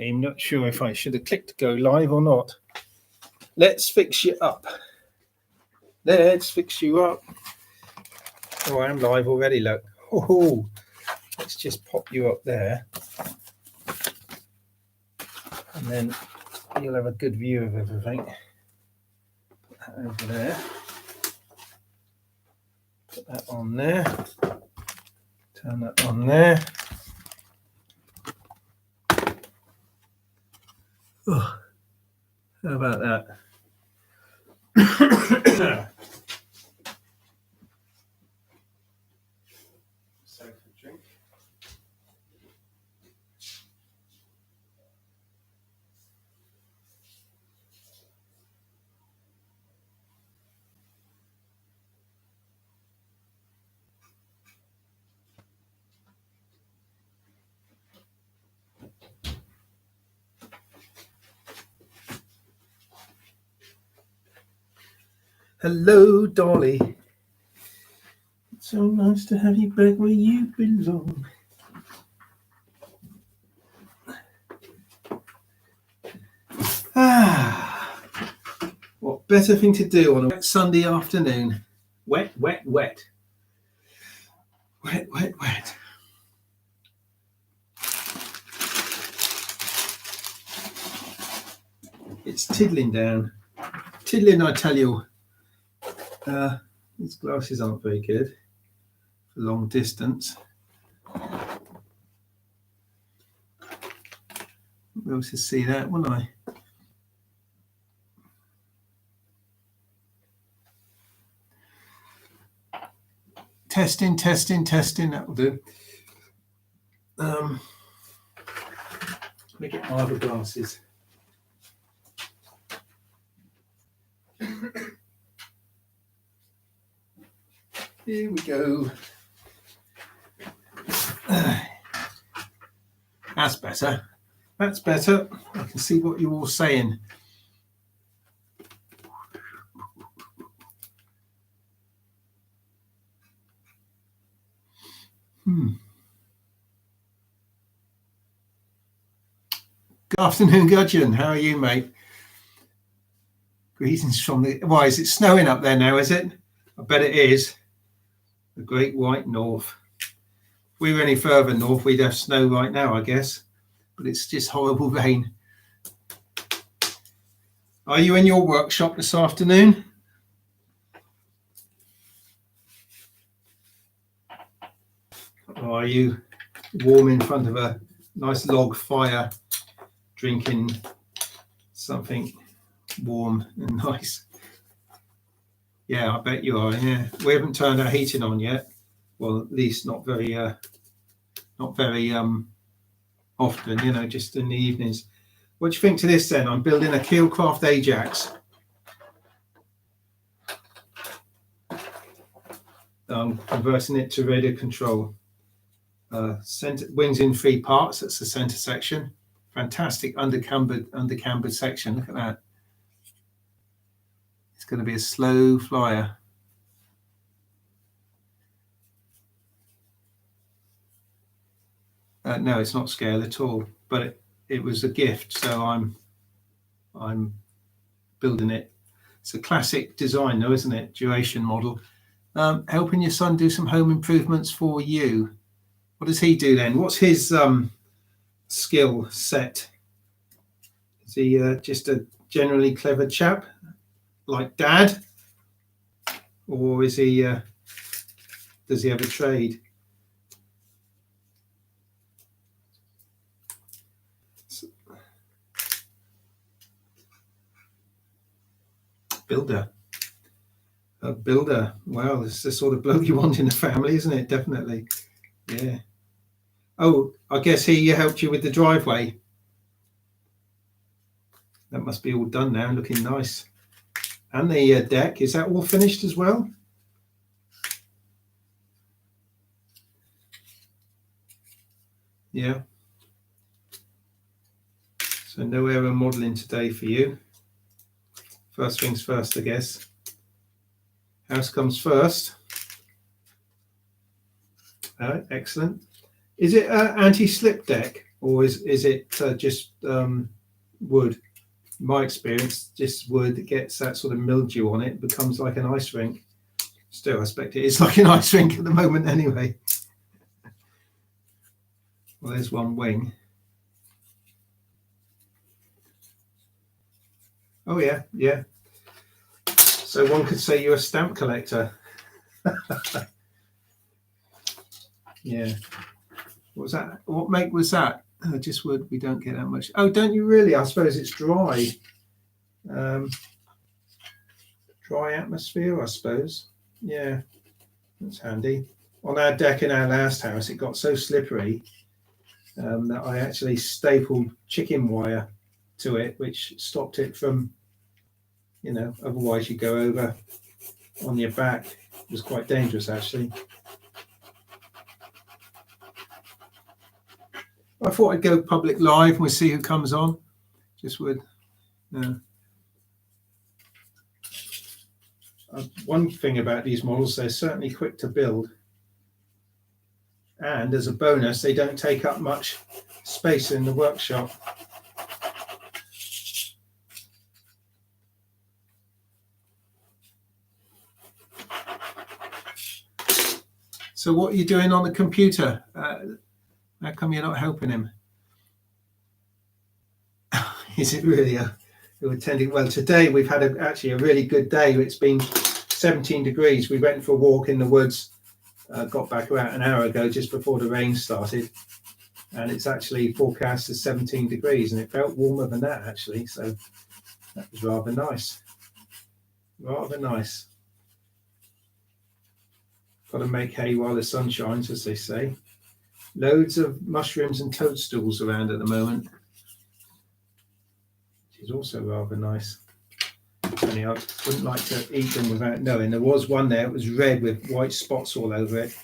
I'm not sure if I should have clicked go live or not. Let's fix you up. Let's fix you up. Oh, I am live already, look. Oh, let's just pop you up there. And then you'll have a good view of everything. Put that over there. Put that on there. Turn that on there. Oh, how about that? Sofa drink. Hello, Dolly. It's so nice to have you back where you belong. What better thing to do on a wet Sunday afternoon? Wet, wet, wet. Wet, wet, wet. It's tiddling down. Tiddling, I tell you. These glasses aren't very good for long distance. I'll be able to see that, won't I? Testing, testing, testing. That will do. Let me get my other glasses. Here we go. That's better. That's better. I can see what you're all saying. Good afternoon, Gudgeon. How are you, mate? Greetings from the... Why, is it snowing up there now, is it? I bet it is. The great white north. If we were any further north, we'd have snow right now, I guess. But it's just horrible rain. Are you in your workshop this afternoon? Or are you warm in front of a nice log fire, drinking something warm and nice? Yeah, I bet you are. Yeah, we haven't turned our heating on yet. Well, at least not very often. You know, just in the evenings. What do you think to this then? I'm building a KeilKraft Ajax. I'm converting it to radio control. Center wings in 3 parts. That's the center section. Fantastic undercambered section. Look at that. It's going to be a slow flyer. No, it's not scale at all, but it was a gift, so I'm building it. It's a classic design though, isn't it? Duration model. Helping your son do some home improvements for you. What does he do then? What's his skill set? Is he just a generally clever chap like Dad, or is he? Does he have a trade? Builder. A builder. Wow, this is the sort of bloke you want in a family, isn't it? Definitely. Yeah. Oh, I guess he helped you with the driveway. That must be all done now, looking nice. And the deck, is that all finished as well? Yeah. So no error modelling today for you. First things first, I guess. House comes first. Excellent. Is it an anti-slip deck? or is it just wood? In my experience, just wood that gets that sort of mildew on it becomes like an ice rink. Still, I expect it is like an ice rink at the moment anyway. Well, there's one wing. Oh yeah, yeah. So one could say you're a stamp collector. Yeah. What was that? What make was that? Just wood. We don't get that much. Oh, don't you really? I suppose it's dry. Dry atmosphere, I suppose. Yeah, that's handy. On our deck in our last house, it got so slippery that I actually stapled chicken wire to it, which stopped it from, otherwise you go over on your back. It was quite dangerous, actually. I thought I'd go public live and we'll see who comes on. Just would. One thing about these models, they're certainly quick to build. And as a bonus, they don't take up much space in the workshop. So what are you doing on the computer? How come you're not helping him? Is it really you're attending? Well, today we've had actually a really good day. It's been 17 degrees. We went for a walk in the woods, got back about an hour ago just before the rain started. And it's actually forecast as 17 degrees and it felt warmer than that actually. So that was rather nice. Rather nice. Got to make hay while the sun shines, as they say. Loads of mushrooms and toadstools around at the moment, which is also rather nice. Only I wouldn't like to eat them without knowing. There was one there, it was red with white spots all over it.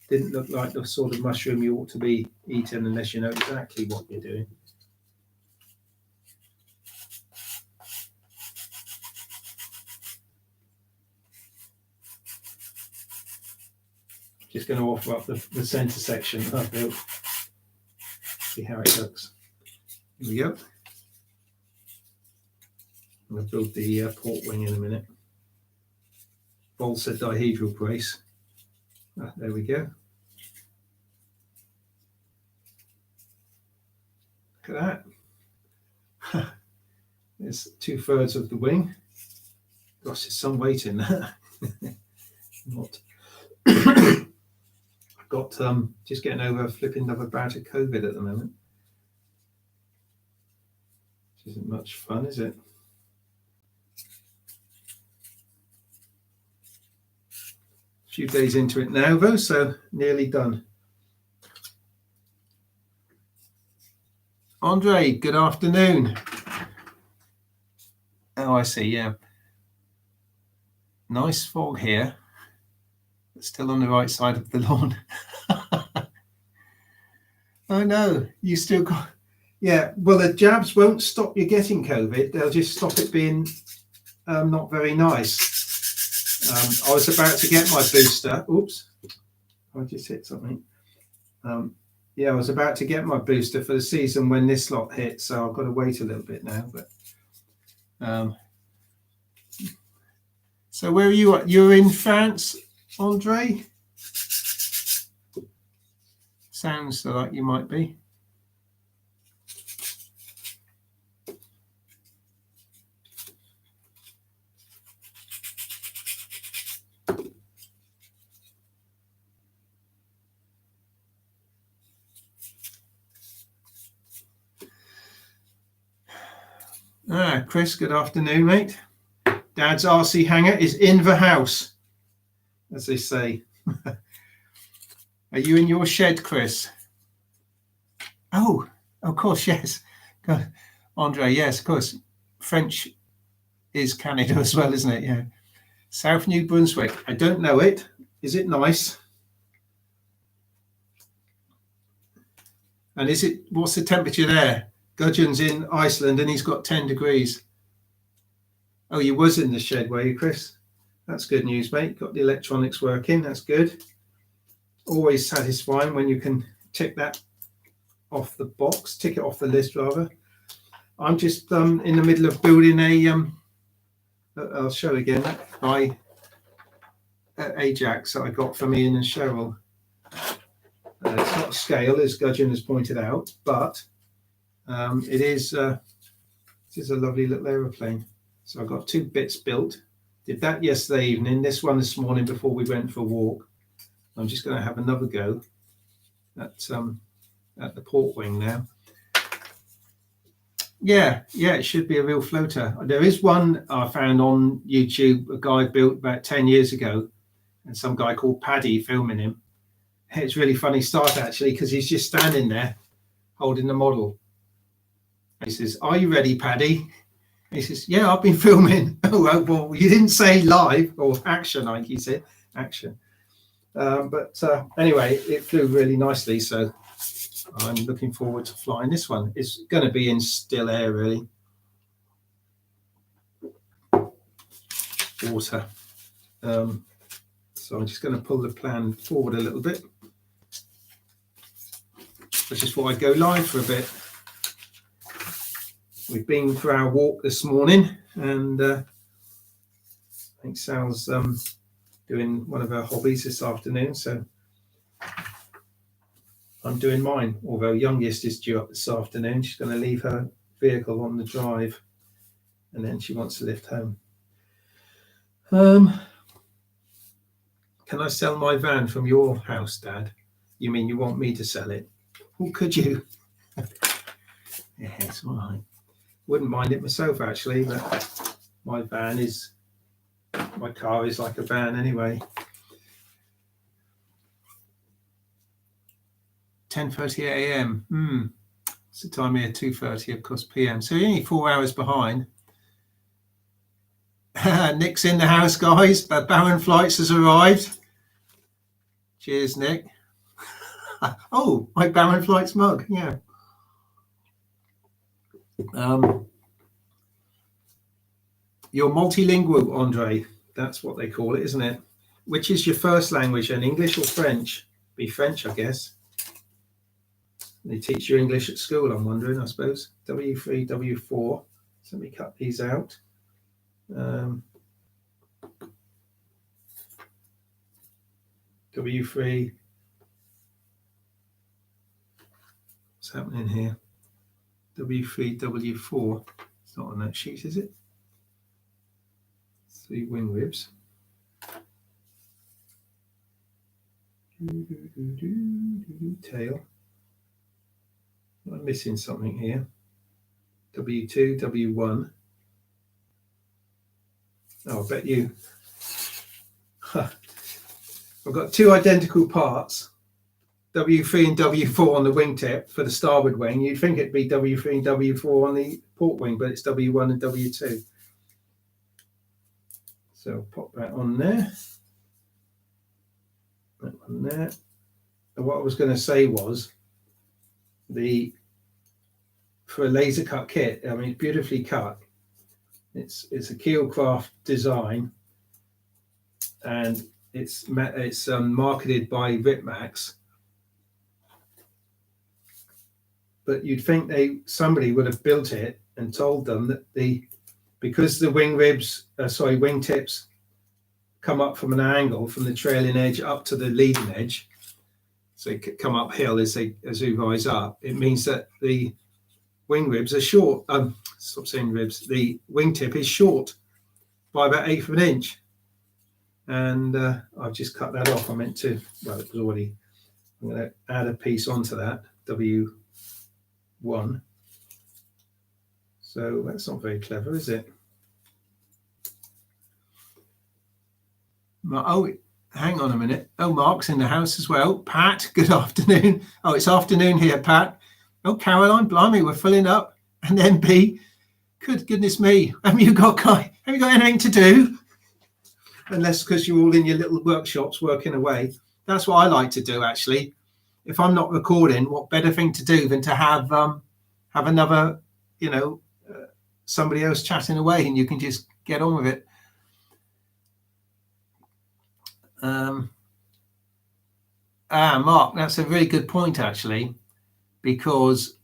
Didn't look like the sort of mushroom you ought to be eating unless you know exactly what you're doing. Just going to offer up the centre section that I've built. See how it looks. Here we go. I'm going to build the port wing in a minute. Balsa dihedral brace. There we go. Look at that. There's 2/3 of the wing. Gosh, there's some weight in that. Not. Got just getting over a flipping another bout of COVID at the moment, which isn't much fun, is it? A few days into it now though, so nearly done. Andre, good afternoon. Oh, I see, yeah. Nice fog here. Still on the right side of the lawn. I know, you still got, yeah, well the jabs won't stop you getting COVID, they'll just stop it being not very nice. I was about to get my booster, oops, I just hit something. Yeah, I was about to get my booster for the season when this lot hit, so I've got to wait a little bit now. But so where are you at? You're in France, Andre? Sounds like you might be. Chris, good afternoon, mate. Dad's RC hangar is in the house, as they say. Are you in your shed, Chris? Oh, of course, yes. Andre, yes, of course. French is Canada as well, isn't it? Yeah. South New Brunswick. I don't know it. Is it nice? And is it? What's the temperature there? Gudgeon's in Iceland and he's got 10 degrees. Oh, you was in the shed, were you, Chris? That's good news, mate. Got the electronics working. That's good. Always satisfying when you can tick that off the box, tick it off the list rather. I'm just in the middle of building a I'll show again my Ajax that I got from Ian and Cheryl. It's not scale, as Gudgeon has pointed out, but it is a lovely little aeroplane. So I got 2 bits built. Did that yesterday evening, this one this morning before we went for a walk. I'm just going to have another go at the port wing now. Yeah, it should be a real floater. There is one I found on YouTube, a guy built about 10 years ago, and some guy called Paddy filming him. It's really funny start actually, because he's just standing there holding the model. He says, "Are you ready, Paddy?" He says, "Yeah, I've been filming." Oh, well, you didn't say live or action, like he said, action. But anyway, it flew really nicely, so I'm looking forward to flying this one. It's going to be in still air, really. Water. So I'm just going to pull the plan forward a little bit. I just thought I'd go live for a bit. We've been for our walk this morning, and I think Sal's doing one of her hobbies this afternoon, so I'm doing mine, although youngest is due up this afternoon. She's going to leave her vehicle on the drive, and then she wants to lift home. Can I sell my van from your house, Dad? You mean you want me to sell it? Oh, could you? Yeah, it's all right. Wouldn't mind it myself, actually, but my car is like a van anyway. 10:30 a.m. It's the time here, 2:30, of course, p.m. So you're only 4 hours behind. Nick's in the house, guys. Baron Flights has arrived. Cheers, Nick. Oh, my Baron Flights mug, yeah. You're multilingual, Andre. That's what they call it, isn't it? Which is your first language, then, English or French? Be French, I guess. They teach you English at school, I'm wondering, I suppose. W3, W4. So let me cut these out. W3. What's happening here? W3, W4. It's not on that sheet, is it? 3 wing ribs. Tail. I'm missing something here. W2, W1. Oh, I bet you. I've got 2 identical parts, W3 and W4 on the wingtip for the starboard wing. You'd think it'd be W3 and W4 on the port wing, but it's W1 and W2. So I'll pop that on there. That one there. And what I was going to say was, for a laser cut kit, I mean, it's beautifully cut. It's a KeilKraft design, and it's marketed by Ripmax. But you'd think somebody would have built it and told them that because the wingtips come up from an angle from the trailing edge up to the leading edge, so they come uphill as they rise up. It means that the wing ribs are short. Stop saying ribs. The wingtip is short by about 1/8 of an inch, and I've just cut that off. I meant to. Well, it was already. I'm going to add a piece onto that W1. So that's not very clever, is it? Oh, hang on a minute. Oh, Mark's in the house as well. Pat, good afternoon. Oh, it's afternoon here, Pat. Oh, Caroline, blimey, we're filling up. And then B, good goodness me, have you got anything to do? Unless because you're all in your little workshops working away. That's what I like to do, actually. If I'm not recording, what better thing to do than to have another, somebody else chatting away, and you can just get on with it. Mark, that's a very good point, actually. because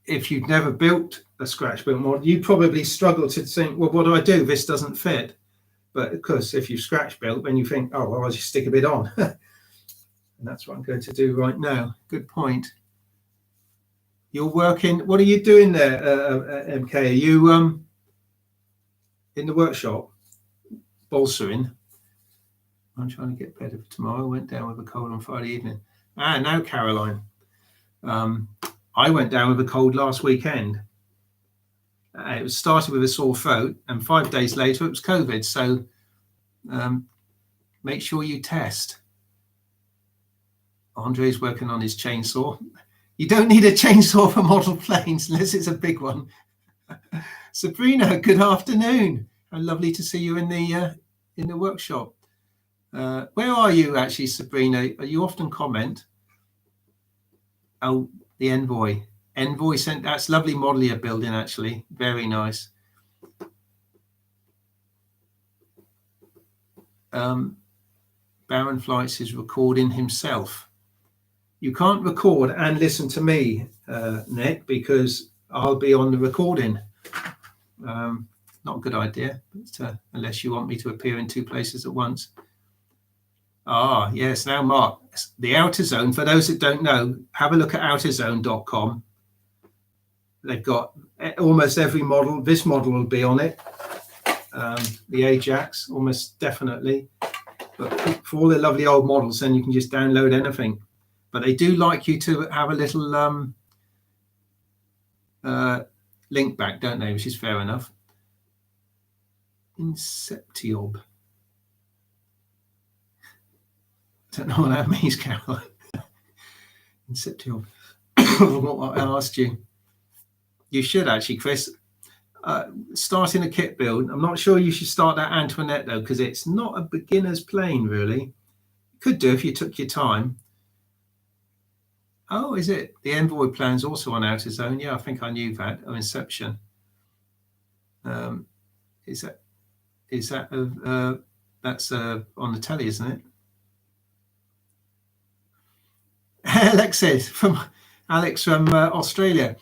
if you've never built a scratch built model, you probably struggle to think, well, what do I do? This doesn't fit. But of course, if you've scratch built, then you think, oh, well, I'll just stick a bit on. And that's what I'm going to do right now. Good point. You're working, what are you doing there, MK? Are you in the workshop, bolstering? I'm trying to get better for tomorrow. I went down with a cold on Friday evening. Now Caroline. I went down with a cold last weekend. It was started with a sore throat, and 5 days later it was COVID. So make sure you test. Andre's working on his chainsaw. You don't need a chainsaw for model planes unless it's a big one. Sabrina, good afternoon. How lovely to see you in the workshop. Where are you actually, Sabrina? You often comment. Oh, the Envoy. Envoy sent, that's lovely model you're building, actually. Very nice. Baron Flights is recording himself. You can't record and listen to me, Nick, because I'll be on the recording. Not a good idea, but, unless you want me to appear in 2 places at once. Ah, yes. Now, Mark, the Outer Zone, for those that don't know, have a look at outerzone.com. They've got almost every model. This model will be on it. The Ajax, almost definitely. But for all the lovely old models, then you can just download anything. But they do like you to have a little link back, don't they? Which is fair enough. Inceptiob. I don't know what that means, Caroline. Inceptiob. What I asked you. You should actually, Chris. Starting a kit build. I'm not sure you should start that Antoinette though, because it's not a beginner's plane really. You could do if you took your time. Oh, is it? The Envoy plan's also on Outer Zone. Yeah, I think I knew that. Oh, Inception. Is that that's on the telly, isn't it? Alex from Australia.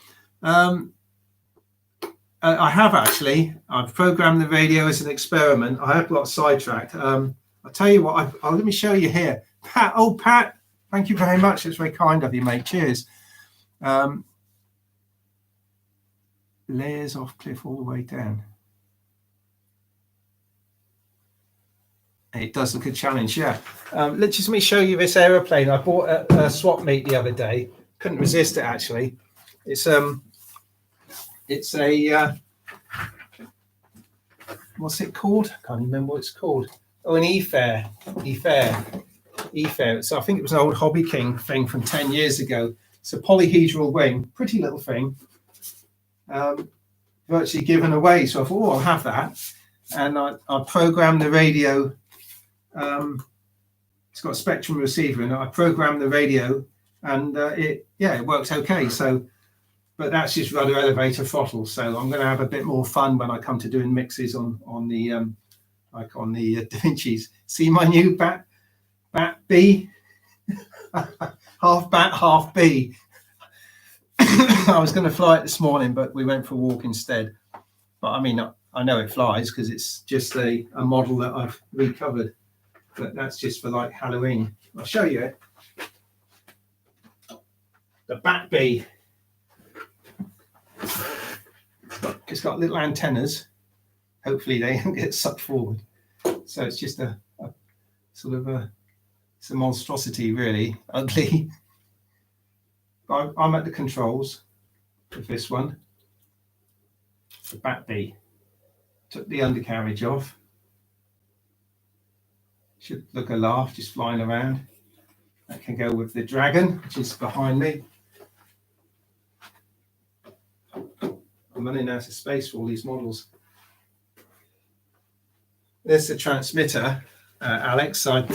I have actually. I've programmed the radio as an experiment. I have got sidetracked. I'll tell you what. Let me show you here. Pat. Oh, Pat. Thank you very much. It's very kind of you, mate. Cheers. Layers off cliff all the way down. It does look a challenge, yeah. Let me show you this aeroplane. I bought a swap meet the other day. Couldn't resist it actually. It's a what's it called? I can't remember what it's called. Oh, an E-Fair. So I think it was an old Hobby King thing from 10 years ago. It's a polyhedral wing, pretty little thing. Virtually given away. So I thought, oh, I'll have that. And I programmed the radio. It's got a Spectrum receiver in it. I programmed the radio and it works okay. So, but that's just rudder elevator throttle. So I'm going to have a bit more fun when I come to doing mixes on the like on the Da Vinci's. See my new bat B, half bat, half B. I was going to fly it this morning, but we went for a walk instead. But I mean, I know it flies because it's just a model that I've recovered. But that's just for like Halloween. I'll show you it. The Bat Bee. It's got little antennas. Hopefully they don't get sucked forward. So it's just a sort of it's a monstrosity, really ugly. I'm at the controls with this one. The Bat Bee. Took the undercarriage off. Should look a laugh just flying around. That can go with the Dragon, which is behind me. I'm running out of space for all these models. There's the transmitter, Alex. I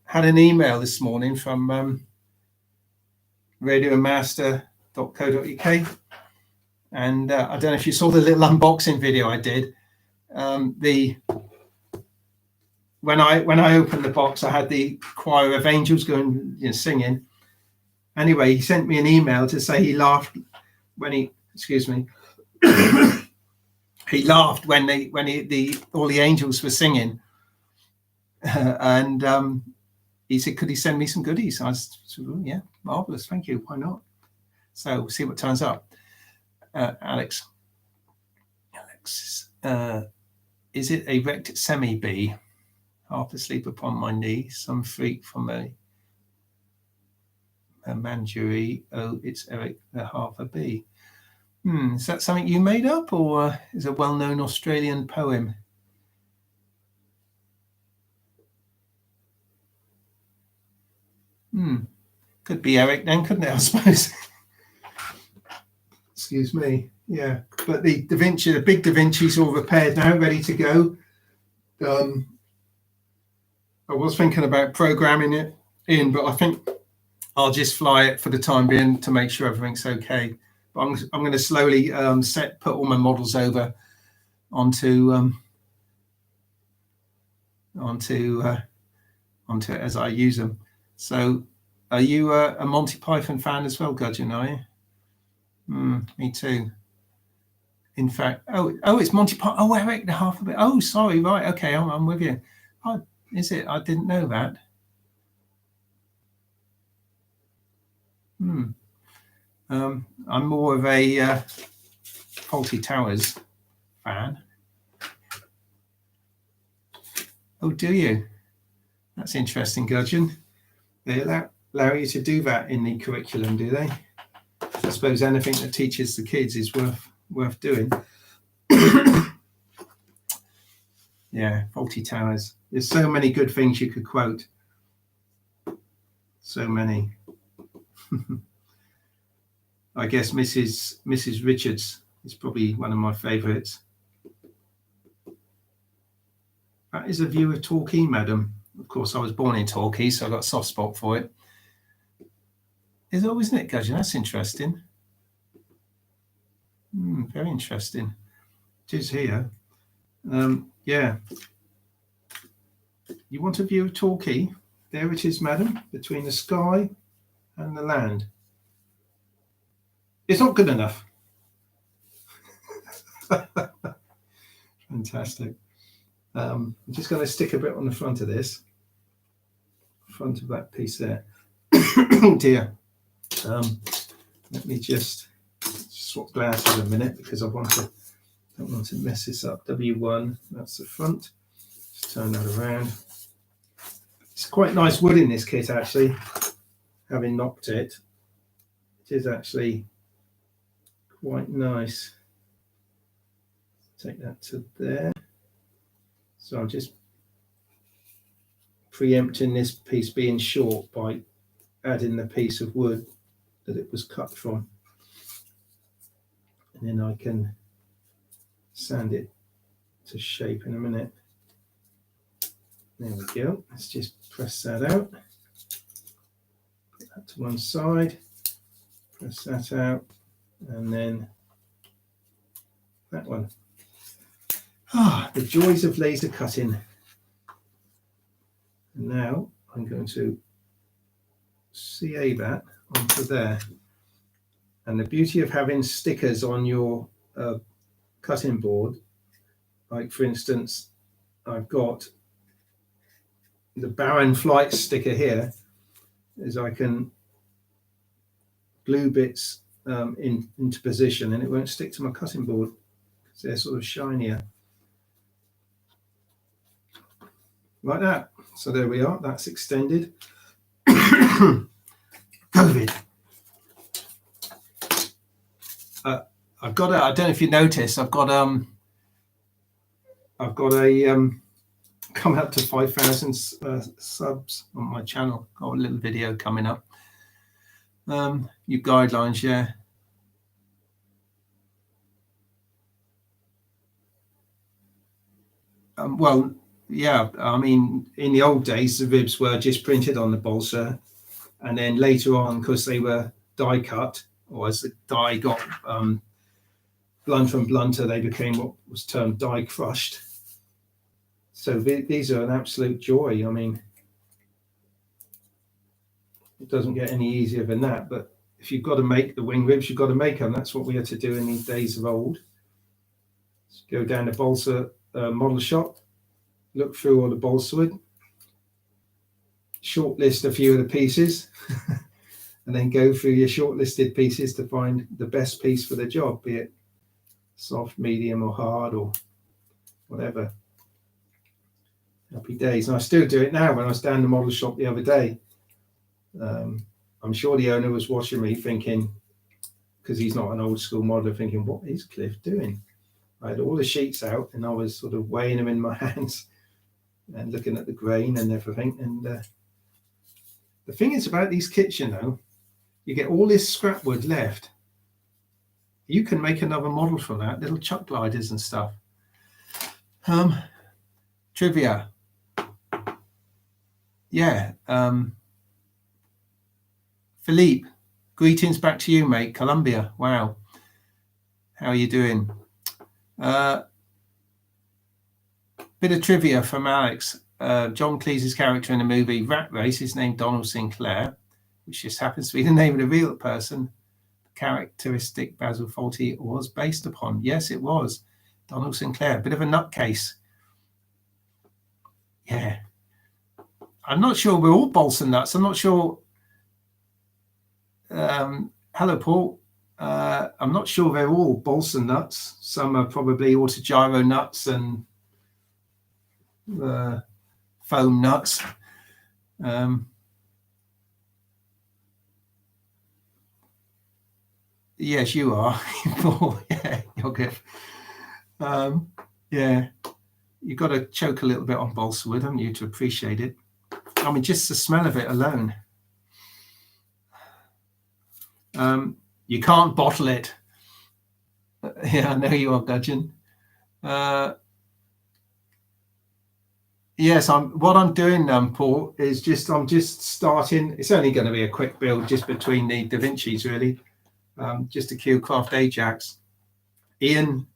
had an email this morning from radiomaster.co.uk, and I don't know if you saw the little unboxing video I did. When I opened the box, I had the choir of angels going, singing, Anyway, he sent me an email to say he laughed when he, excuse me, he laughed when all the angels were singing, and he said, could he send me some goodies? I said, oh, yeah, marvelous, thank you, why not? So we'll see what turns up. Alex, is it a wrecked semi-bee? Half asleep upon my knee, some freak from a mangerie. Oh, it's Eric, half a bee. Is that something you made up, or is a well-known Australian poem? Could be Eric then, couldn't it, I suppose? Excuse me. Yeah, but the Da Vinci, the big Da Vinci's all repaired now, ready to go. I was thinking about programming it in, but I think I'll just fly it for the time being to make sure everything's okay. But I'm going to slowly put all my models over onto it as I use them. So, are you a Monty Python fan as well, Gudgeon? Are you? Me too. In fact, it's Monty Python. Oh, Eric, the half of it. Oh, sorry, right, okay, I'm with you. Oh, is it? I didn't know that. I'm more of a Fawlty Towers fan. Oh, do you? That's interesting, Gudgeon. They allow you to do that in the curriculum, do they? I suppose anything that teaches the kids is worth doing. Yeah, Fawlty Towers. There's so many good things you could quote. So many. I guess Mrs. Richards is probably one of my favourites. That is a view of Torquay, madam. Of course, I was born in Torquay, so I got a soft spot for it. Isn't it, Gudgeon? That's interesting. Very interesting. It is here. Yeah. You want a view of Torquay? There it is, madam, between the sky and the land. It's not good enough. Fantastic. I'm just going to stick a bit on the front of this. Front of that piece there. Oh dear. Let me just swap glasses a minute because I don't want to mess this up. W1, that's the front. Just turn that around. It's quite nice wood in this kit, actually. Having knocked it, it is actually quite nice. Take that to there. So I'm just preempting this piece being short by adding the piece of wood that it was cut from. And then I can sand it to shape in a minute. There we go. Let's just press that out. Put that to one side. Press that out. And then that one. The joys of laser cutting. And now I'm going to CA that onto there. And the beauty of having stickers on your cutting board, like for instance, I've got the Baron Flight sticker here, is I can glue bits into position and it won't stick to my cutting board because they're sort of shinier. Like that. So there we are, that's extended. COVID. I've got I don't know if you noticed, I've got a come up to 5,000 subs on my channel. Got a little video coming up. Your guidelines, yeah. Well, yeah, I mean, in the old days, the ribs were just printed on the balsa, and then later on, because they were die cut, or as the die got blunter and blunter, they became what was termed die crushed. So these are an absolute joy. I mean, It doesn't get any easier than that. But if you've got to make the wing ribs, you've got to make them. That's what we had to do in the days of old. Let's go down to balsa model shop, look through all the balsa wood, shortlist a few of the pieces, and then go through your shortlisted pieces to find the best piece for the job, be it soft, medium, or hard, or whatever. Happy days. And I still do it now. When I was down the model shop the other day, I'm sure the owner was watching me thinking, because he's not an old school modeler, thinking, what is Cliff doing? I had all the sheets out and I was sort of weighing them in my hands and looking at the grain and everything. And the thing is about these kits, you know, you get all this scrap wood left. You can make another model from that, little chuck gliders and stuff. Trivia. Yeah. Philippe, greetings back to you, mate. Colombia. Wow. How are you doing? Bit of trivia from Alex. John Cleese's character in the movie Rat Race is named Donald Sinclair, which just happens to be the name of the real person the characteristic Basil Fawlty was based upon. Yes, it was. Donald Sinclair. Bit of a nutcase. Yeah. I'm not sure we're all balsa nuts. I'm not sure. Hello, Paul. I'm not sure they're all balsa nuts. Some are probably autogyro nuts and foam nuts. Yes, you are. Yeah, you're good. Yeah, you've got to choke a little bit on balsa wood, haven't you, to appreciate it? I mean, just the smell of it alone. You can't bottle it. Yeah, I know you are, Gudgeon. Yes, what I'm doing, Paul, is I'm just starting. It's only going to be a quick build just between the Da Vinci's, really. Just a KeilKraft Ajax. Ian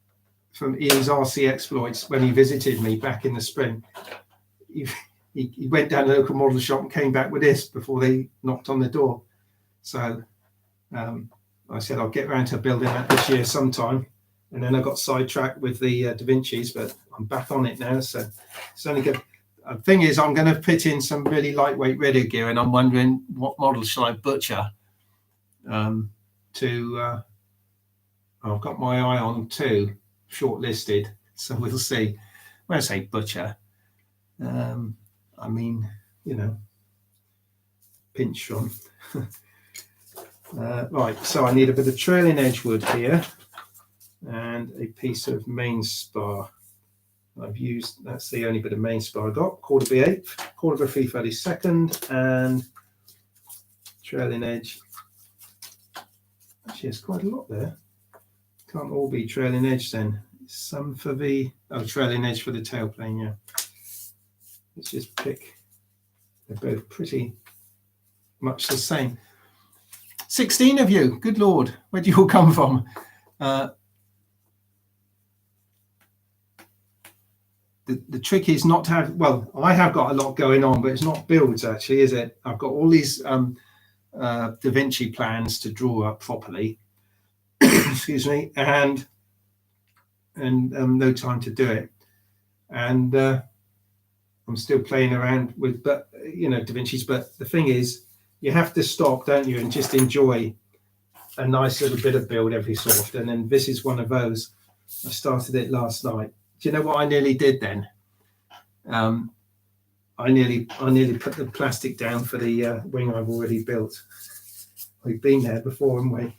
from Ian's RC Exploits, when he visited me back in the spring, he went down to the local model shop and came back with this before they knocked on the door. So I said I'll get around to building that this year sometime, and then I got sidetracked with the Da Vinci's, but I'm back on it now. So it's only good. The thing is, I'm going to put in some really lightweight radio gear, and I'm wondering what model shall I butcher. I've got my eye on 2 shortlisted, so we'll see. When I say butcher, I mean, you know, pinch from. Right, so I need a bit of trailing edge wood here and a piece of main spar. I've used, that's the only bit of main spar I got, 1/4 B8, 1/4 of a 3/32, and trailing edge. Actually, it's quite a lot there. Can't all be trailing edge then. Some for the trailing edge for the tailplane, yeah. Let's just pick. They're both pretty much the same. 16 of you, good Lord, where do you all come from? The trick is not to have, well, I have got a lot going on, but it's not builds actually, is it? I've got all these Da Vinci plans to draw up properly, excuse me, and no time to do it. And I'm still playing around with, but you know, Da Vinci's. But the thing is, you have to stop, don't you, and just enjoy a nice little bit of build every so often. And this is one of those. I started it last night. Do you know what I nearly did then? I nearly put the plastic down for the wing I've already built. We've been there before, haven't we?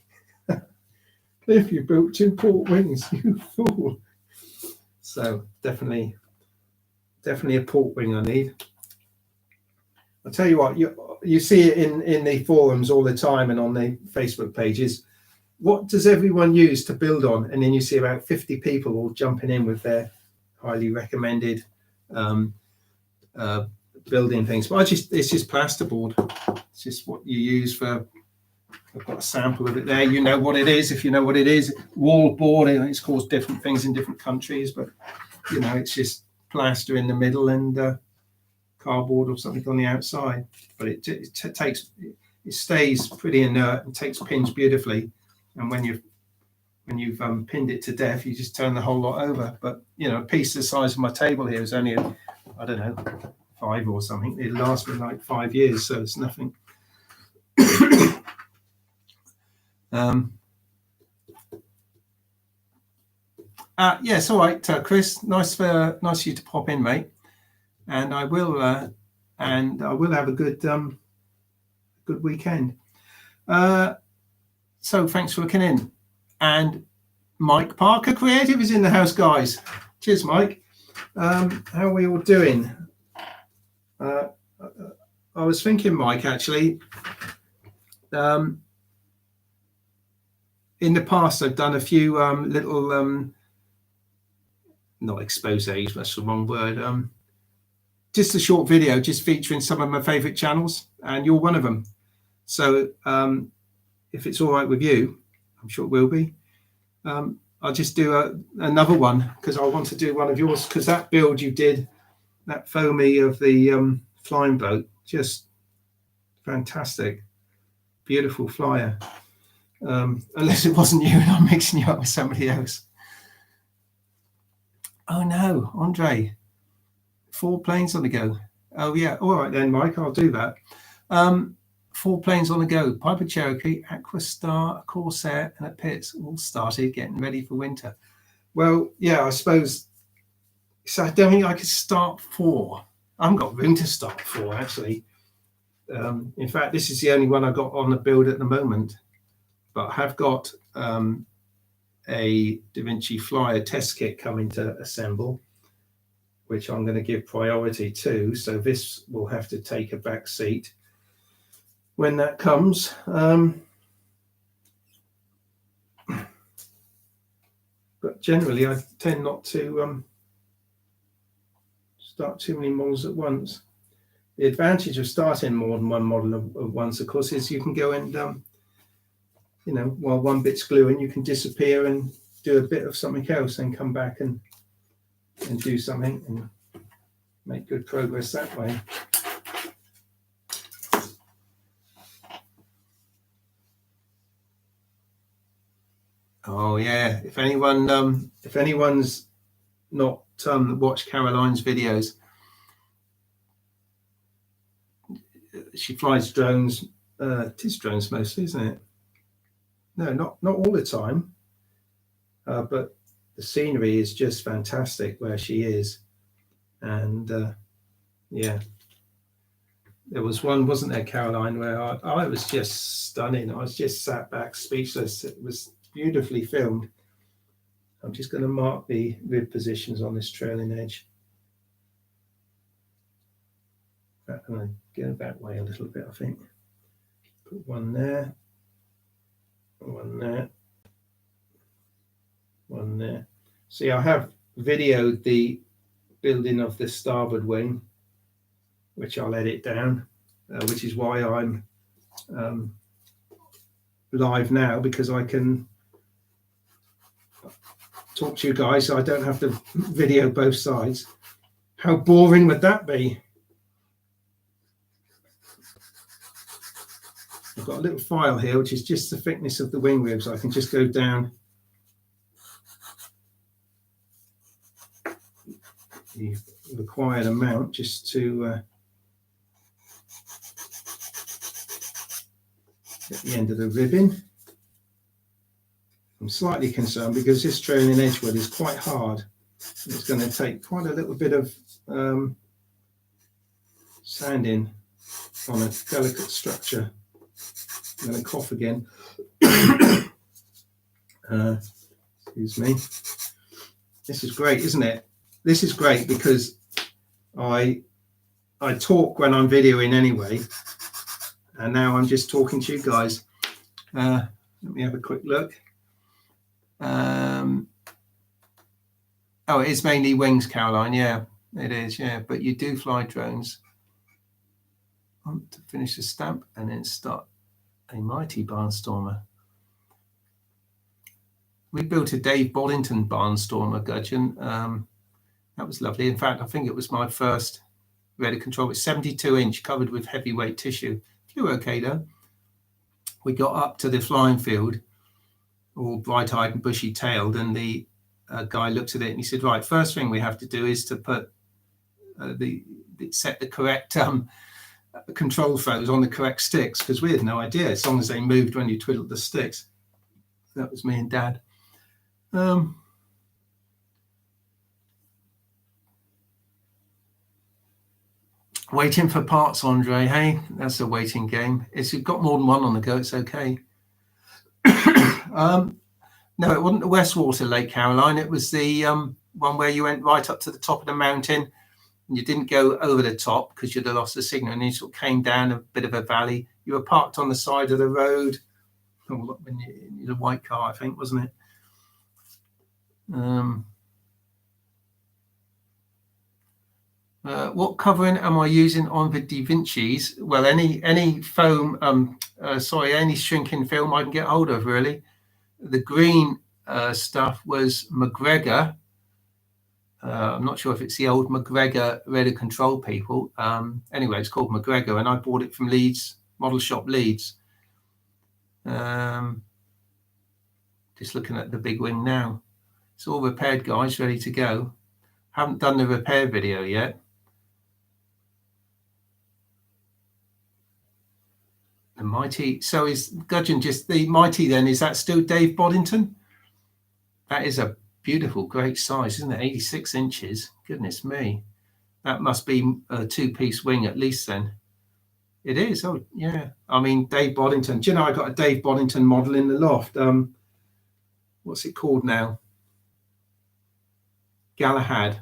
If you built 2 port wings, you fool. So definitely a port wing I need. I'll tell you what, you see it in the forums all the time and on the Facebook pages. What does everyone use to build on? And then you see about 50 people all jumping in with their highly recommended building things. But it's just plasterboard. It's just what you use for. I've got a sample of it there. You know what it is. If you know what it is, wall board. It's called different things in different countries, but you know, it's just plaster in the middle and cardboard or something on the outside. But it takes. it stays pretty inert and takes pins beautifully. And when you've pinned it to death, you just turn the whole lot over. But you know, a piece the size of my table here is only, I don't know, 5 or something. It lasts me like 5 years, so it's nothing. Yes, all right, Chris. Nice of you to pop in, mate. And I will have a good weekend. So thanks for looking in. And Mike Parker Creative is in the house, guys. Cheers, Mike. How are we all doing? I was thinking, Mike, actually, in the past I've done a few little not exposés, that's the wrong word, just a short video just featuring some of my favorite channels, and you're one of them. So if it's all right with you, I'm sure it will be, I'll just do another one, because I want to do one of yours, because that build you did, that foamy of the flying boat, just fantastic, beautiful flyer. Unless it wasn't you and I'm mixing you up with somebody else. Oh no, Andre, 4 planes on the go. Oh yeah, all right then, Mike, I'll do that. 4 planes on the go. Piper Cherokee, Aqua Star, a Corsair, and a Pitts all started getting ready for winter. Well, yeah, I suppose. So I don't think I could start 4. I haven't got room to start 4 actually. In fact, this is the only one I got on the build at the moment. But I have got a Da Vinci Flyer test kit coming to assemble, which I'm going to give priority to. So this will have to take a back seat when that comes. But generally, I tend not to start too many models at once. The advantage of starting more than one model at once, of course, is you can go and you know, while one bit's gluing, you can disappear and do a bit of something else and come back and do something and make good progress that way. Oh yeah, if anyone's not watched Caroline's videos, she flies drones. It is drones mostly, isn't it? No, not all the time, but the scenery is just fantastic where she is. And yeah, there was one, wasn't there, Caroline, where I was just stunning. I was just sat back speechless. It was beautifully filmed. I'm just going to mark the rib positions on this trailing edge. I'm going to go that way a little bit, I think. Put one there. One there, one there. See, I have videoed the building of the starboard wing, which I'll edit down, which is why I'm live now, because I can talk to you guys, so I don't have to video both sides. How boring would that be? I've got a little file here, which is just the thickness of the wing ribs. I can just go down the required amount just to get the end of the ribbing. I'm slightly concerned because this trailing edge wood is quite hard. It's going to take quite a little bit of sanding on a delicate structure. I'm going to cough again. Excuse me. This is great, isn't it? This is great because I talk when I'm videoing anyway, and now I'm just talking to you guys. Let me have a quick look. Oh, it is mainly wings, Caroline. Yeah, it is. Yeah, but you do fly drones. I want to finish the stamp and then start a mighty barnstormer. We built a Dave Bollington barnstormer gudgeon. That was lovely. In fact, I think it was my first ready control. It's 72-inch, covered with heavyweight tissue. Flew okay though. we got up to the flying field, all bright-eyed and bushy-tailed, and the guy looked at it and he said, right, first thing we have to do is to put set the correct control throws on the correct sticks, because we had no idea, as long as they moved when you twiddled the sticks. That was me and Dad. Waiting for parts, Andre. Hey, that's a waiting game. If you've got more than one on the go, it's okay. No, it wasn't the Westwater Lake, Caroline. It was the one where you went right up to the top of the mountain and you didn't go over the top because you'd have lost the signal, and you sort of came down a bit of a valley. You were parked on the side of the road. In a white car, I think, wasn't it? What covering am I using on the Da Vinci's? Well, any foam, any shrinking film I can get hold of, really. The green stuff was McGregor. I'm not sure if it's the old McGregor radar control people. Anyway, it's called McGregor, and I bought it from Leeds, Model Shop Leeds. Just looking at the big wing now. It's all repaired, guys, ready to go. Haven't done the repair video yet. The Mighty, so is Gudgeon just the Mighty then? Is that still Dave Boddington? That is a beautiful, great size, isn't it? 86 inches. Goodness me. That must be a two-piece wing at least then. It is. Oh, yeah. I mean, Dave Boddington. Do you know, I got a Dave Boddington model in the loft. What's it called now? Galahad.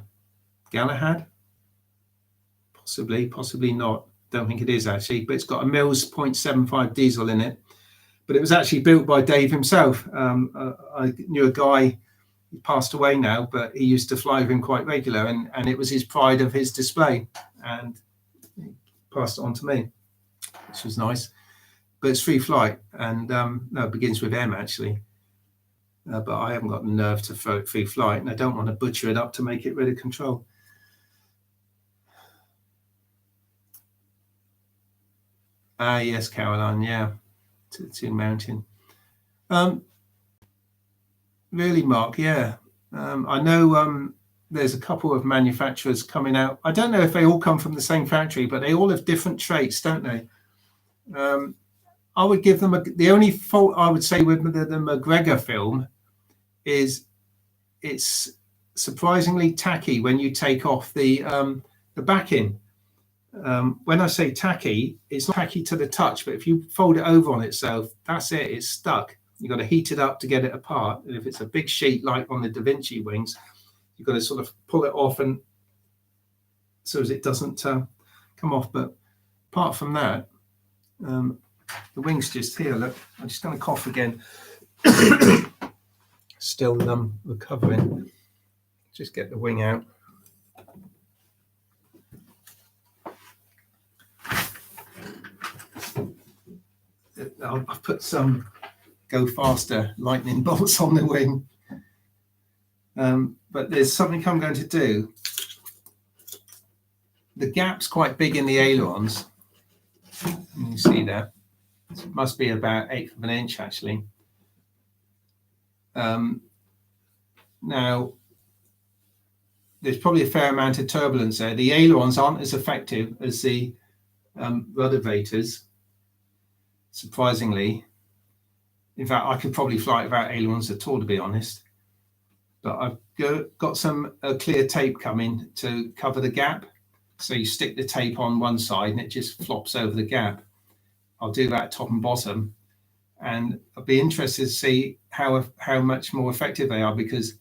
Possibly not. Don't think it is actually, but it's got a Mills 0.75 diesel in it. But it was actually built by Dave himself. I knew a guy, he passed away now, but he used to fly with him quite regular, and it was his pride of his display, and he passed it on to me, which was nice. But it's free flight, and no, it begins with M actually. But I haven't got the nerve to throw it free flight, and I don't want to butcher it up to make it ready to control. Yes, Caroline, yeah, to mountain. Really, Mark, yeah. I know there's a couple of manufacturers coming out. I don't know if they all come from the same factory, but they all have different traits, don't they? I would give them the only fault I would say with the McGregor film is it's surprisingly tacky when you take off the backing. When I say tacky, it's not tacky to the touch, but if you fold it over on itself, that's it, it's stuck. You've got to heat it up to get it apart. And if it's a big sheet like on the Da Vinci wings, you've got to sort of pull it off and so as it doesn't come off. But apart from that, the wing's just here. Look, I'm just going to cough again. Still recovering. Just get the wing out. I've put some go faster lightning bolts on the wing, but there's something I'm going to do. The gap's quite big in the ailerons. You see that? It must be about 1/8 of an inch actually. Now there's probably a fair amount of turbulence there. The ailerons aren't as effective as the ruddervators, surprisingly. In fact, I could probably fly without ailerons at all, to be honest. But I've got some clear tape coming to cover the gap. So you stick the tape on one side and it just flops over the gap. I'll do that top and bottom. And I'll be interested to see how much more effective they are, because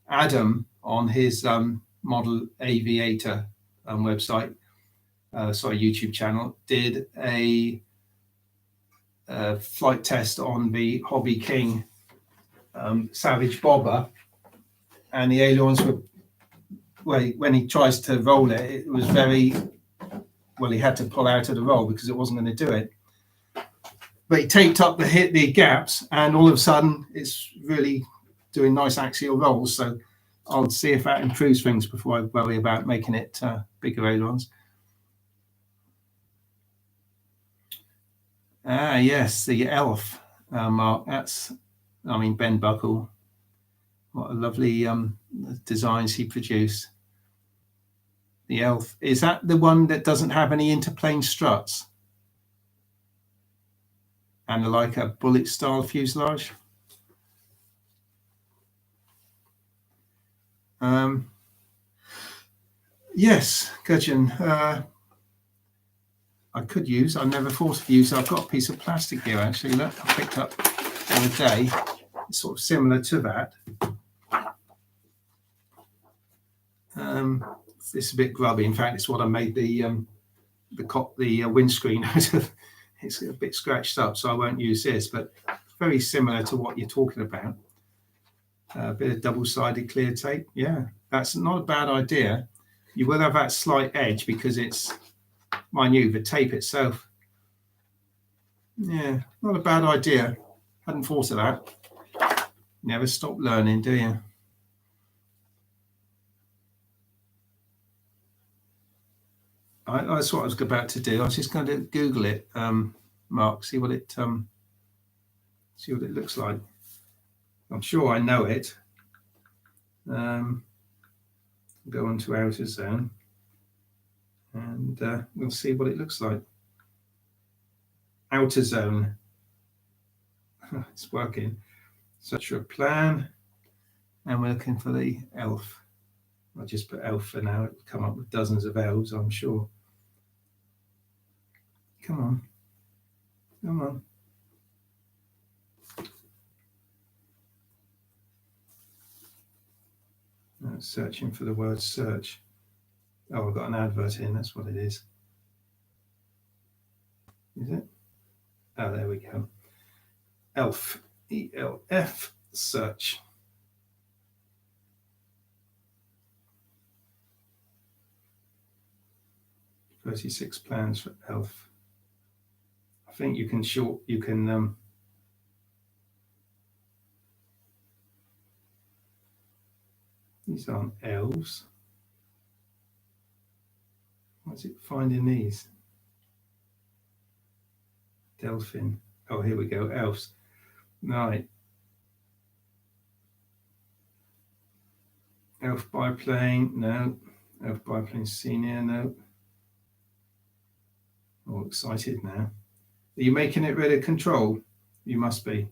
Adam on his Model Aviator website, YouTube channel, did a flight test on the Hobby King Savage Bobber, and the ailerons were, well, when he tries to roll it, it was very, well, he had to pull out of the roll because it wasn't going to do it. But he taped up the gaps, and all of a sudden it's really doing nice axial rolls. So I'll see if that improves things before I worry about making it bigger ailerons. Ah, yes, the elf, Mark. That's, I mean, Ben Buckle. What a lovely designs he produced. The elf. Is that the one that doesn't have any interplane struts? And like a bullet style fuselage? Yes, Gudgeon. I could use, I never thought of use, I've got a piece of plastic here actually, look, I picked up the other day, it's sort of similar to that. It's a bit grubby, in fact it's what I made the windscreen out of. It's a bit scratched up, so I won't use this, but very similar to what you're talking about. A bit of double-sided clear tape, yeah, that's not a bad idea. You will have that slight edge because it's minute, the tape itself. Yeah, not a bad idea. Hadn't thought of that. Never stop learning, do you? That's what I was about to do. I was just going to Google it, Mark, see what it looks like. I'm sure I know it. Go on to outer zone, and we'll see what it looks like. Outer zone. It's working. Search for a plan, and we're looking for the elf. I'll just put elf for now. It'll come up with dozens of elves, I'm sure. Come on. Come on. Searching for the word search. Oh, I've got an advert in, that's what it is. Is it? Oh, there we go. Elf, E-L-F, search. "36 plans for elf." I think you can these aren't elves. What's it finding these? Delphin. Oh, here we go. Elves. Right. Elf biplane. No. Elf biplane senior. No. All excited now. Are you making it ready to control? You must be.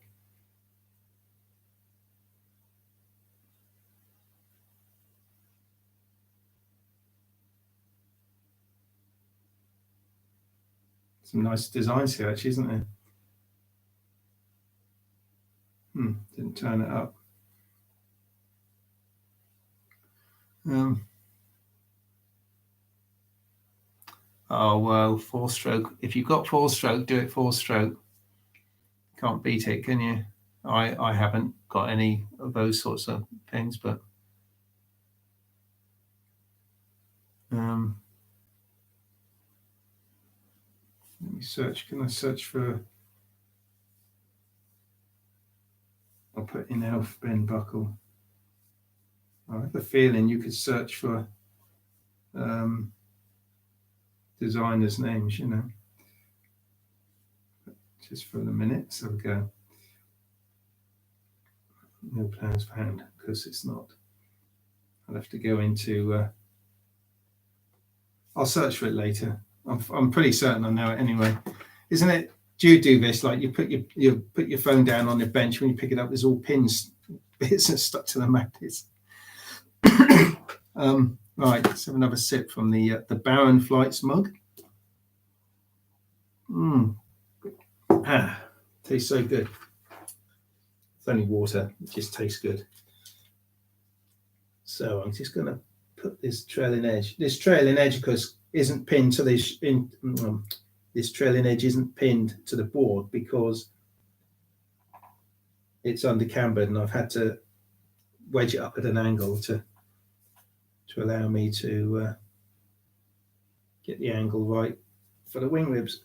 Some nice designs here, actually, isn't there? Didn't turn it up. Oh, well, 4-stroke. If you've got 4-stroke, do it 4-stroke. Can't beat it, can you? I haven't got any of those sorts of things, but let me search. Can I search for? I'll put in elf Ben Buckle. I have a feeling you could search for designers' names, you know. Just for the minute, so we go. No plans found, because it's not. I'll have to go into. I'll search for it later. I'm pretty certain I know it anyway. Isn't it? Do you do this? Like you put your phone down on the bench, when you pick it up, there's all pins, bits and stuck to the magnets. Right, let's have another sip from the Baron Flights mug. Tastes so good. It's only water, it just tastes good. So I'm just going to put this trailing edge. This trailing edge, because isn't pinned to this. This trailing edge isn't pinned to the board because it's under cambered, and I've had to wedge it up at an angle to allow me to get the angle right for the wing ribs.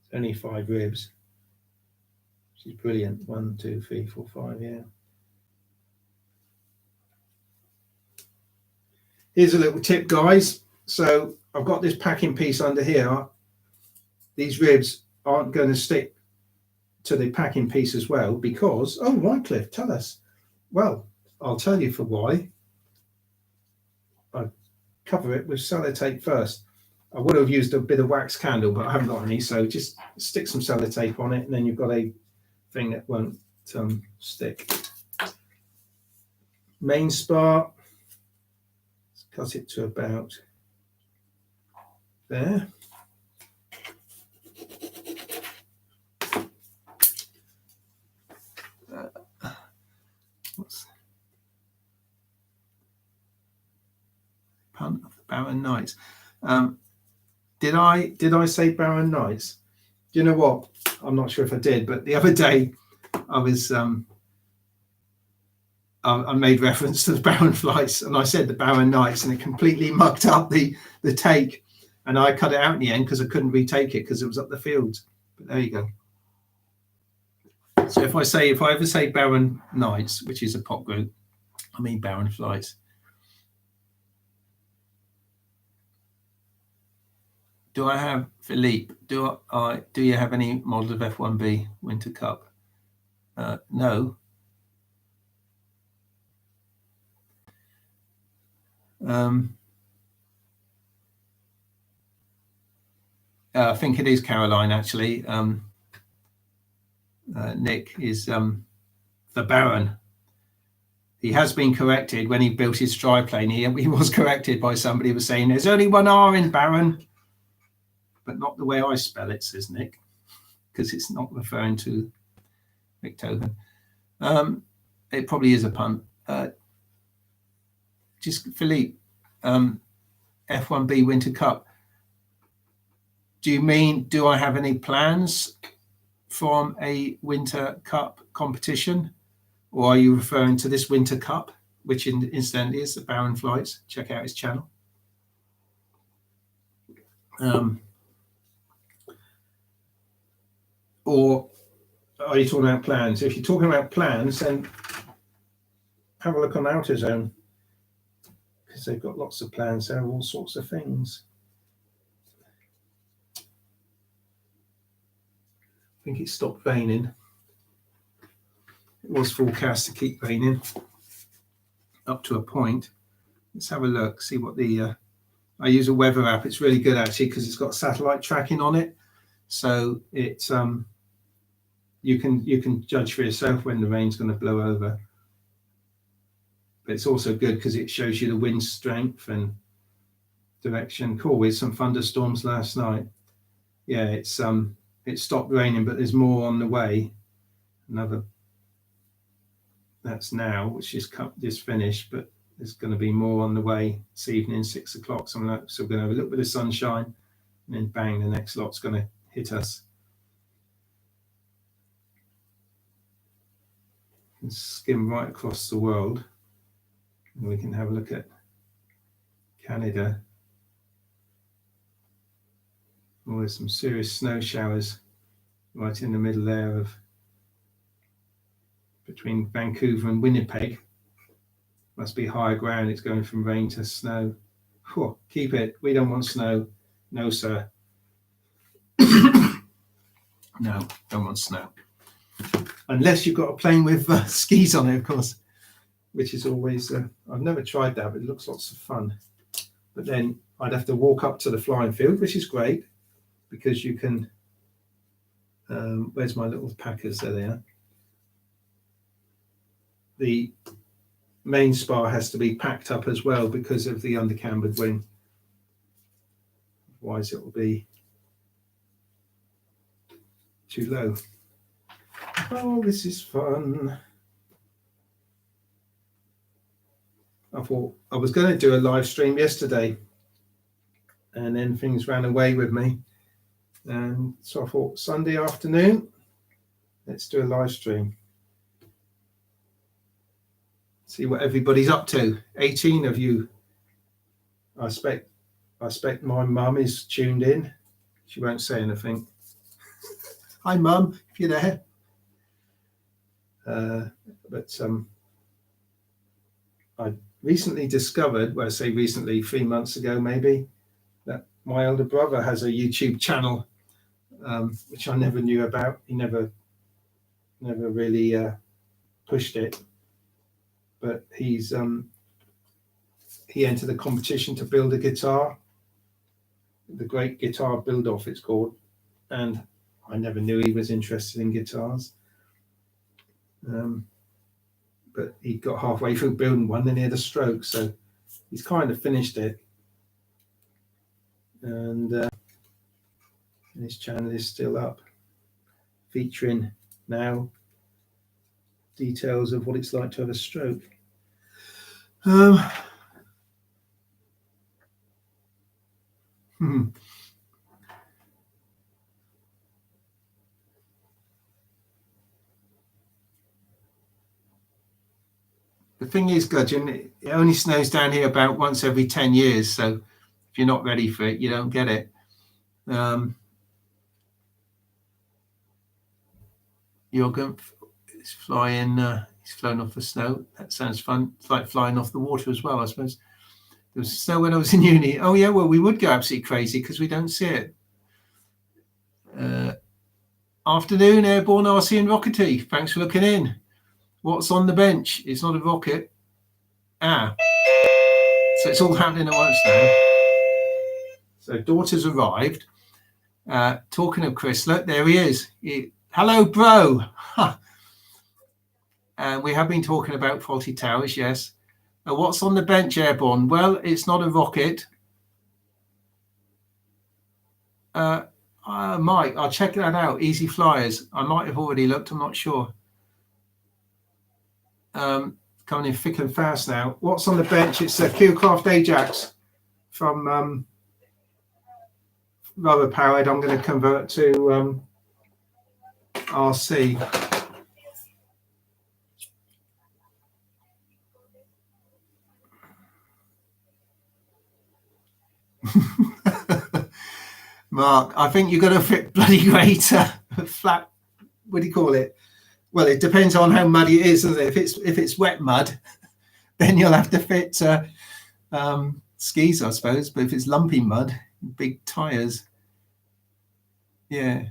It's only 5 ribs, which is brilliant. 1, 2, 3, 4, 5, yeah. Here's a little tip, guys. So I've got this packing piece under here. these ribs aren't going to stick to the packing piece as well because, oh, right, Cliff, tell us. Well, I'll tell you for why. I cover it with sellotape first. I would have used a bit of wax candle, but I haven't got any, so just stick some sellotape on it, and then you've got a thing that won't stick. Main spar, let's cut it to about there. What's punt of the Barren Knights? Did I say Barren Knights? Do you know what? I'm not sure if I did, but the other day I was I made reference to the Barren Flights, and I said the Barren Knights, and it completely mucked up the take, and I cut it out in the end because I couldn't retake it because it was up the fields. But there you go. So if I ever say Barren Knights, which is a pop group, I mean Barren Flights. Do I have, Philippe, do you have any model of F1B Winter Cup? No. I think it is Caroline, actually. Nick is the Baron. He has been corrected when he built his triplane. He was corrected by somebody who was saying there's only one R in Baron, but not the way I spell it, says Nick, because it's not referring to Richthofen. It probably is a pun. Just Philippe, F1B Winter Cup. Do you mean, do I have any plans from a Winter Cup competition? Or are you referring to this Winter Cup, which incidentally is the Barren Flights? Check out his channel. Or are you talking about plans? If you're talking about plans, then have a look on AutoZone, because they've got lots of plans there, all sorts of things. I think it stopped raining. It was forecast to keep raining up to a point. Let's have a look, see what the I use a weather app. It's really good actually because it's got satellite tracking on it, so it's you can judge for yourself when the rain's going to blow over. But it's also good because it shows you the wind strength and direction. Cool, with some thunderstorms last night. Yeah, it stopped raining, but there's more on the way. Another, that's now, which is just finished, but there's going to be more on the way this evening, 6 o'clock, something like that. So we're going to have a little bit of sunshine, and then bang, the next lot's going to hit us. And skim right across the world, and we can have a look at Canada. Oh, there's some serious snow showers right in the middle there of between Vancouver and Winnipeg. Must be higher ground. It's going from rain to snow. Whew, keep it. We don't want snow. No, sir. No, don't want snow. Unless you've got a plane with skis on it, of course, which is always, I've never tried that, but it looks lots of fun. But then I'd have to walk up to the flying field, which is great because you can, where's my little packers? There they are. The main spar has to be packed up as well because of the undercambered wing. Otherwise it will be too low. Oh, this is fun. I thought I was going to do a live stream yesterday and then things ran away with me. And so I thought Sunday afternoon, let's do a live stream. See what everybody's up to. 18 of you. I expect my mum is tuned in. She won't say anything. Hi, Mum, if you're there. But I recently discovered, well, I say recently, 3 months ago maybe, that my older brother has a YouTube channel which I never knew about. He never really pushed it, but he entered a competition to build a guitar, the Great Guitar Build-Off it's called, and I never knew he was interested in guitars. But he got halfway through building one and he had a stroke, so he's kind of finished it. And his channel is still up, featuring now details of what it's like to have a stroke. The thing is, Gudgeon, it only snows down here about once every 10 years. So if you're not ready for it, you don't get it. Jorgen is flying, he's flown off the snow. That sounds fun. It's like flying off the water as well, I suppose. There was snow when I was in uni. Oh, yeah, well, we would go absolutely crazy because we don't see it. Afternoon, Airborne RC and Rockety. Thanks for looking in. What's on the bench? It's not a rocket. So it's all happening at once now. So daughter's arrived. Talking of Chris, look, there he is. Hello, bro. And we have been talking about faulty towers, yes. What's on the bench, Airborne? Well, it's not a rocket. Mike, I'll check that out. Easy Flyers. I might have already looked. I'm not sure. Coming in thick and fast now. What's on the bench? It's a KeilKraft Ajax from rubber powered. I'm going to convert to RC. Mark, I think you're going to fit bloody great flat. What do you call it? Well, it depends on how muddy it is, isn't it? If it's wet mud, then you'll have to fit skis, I suppose. But if it's lumpy mud, big tires, yeah,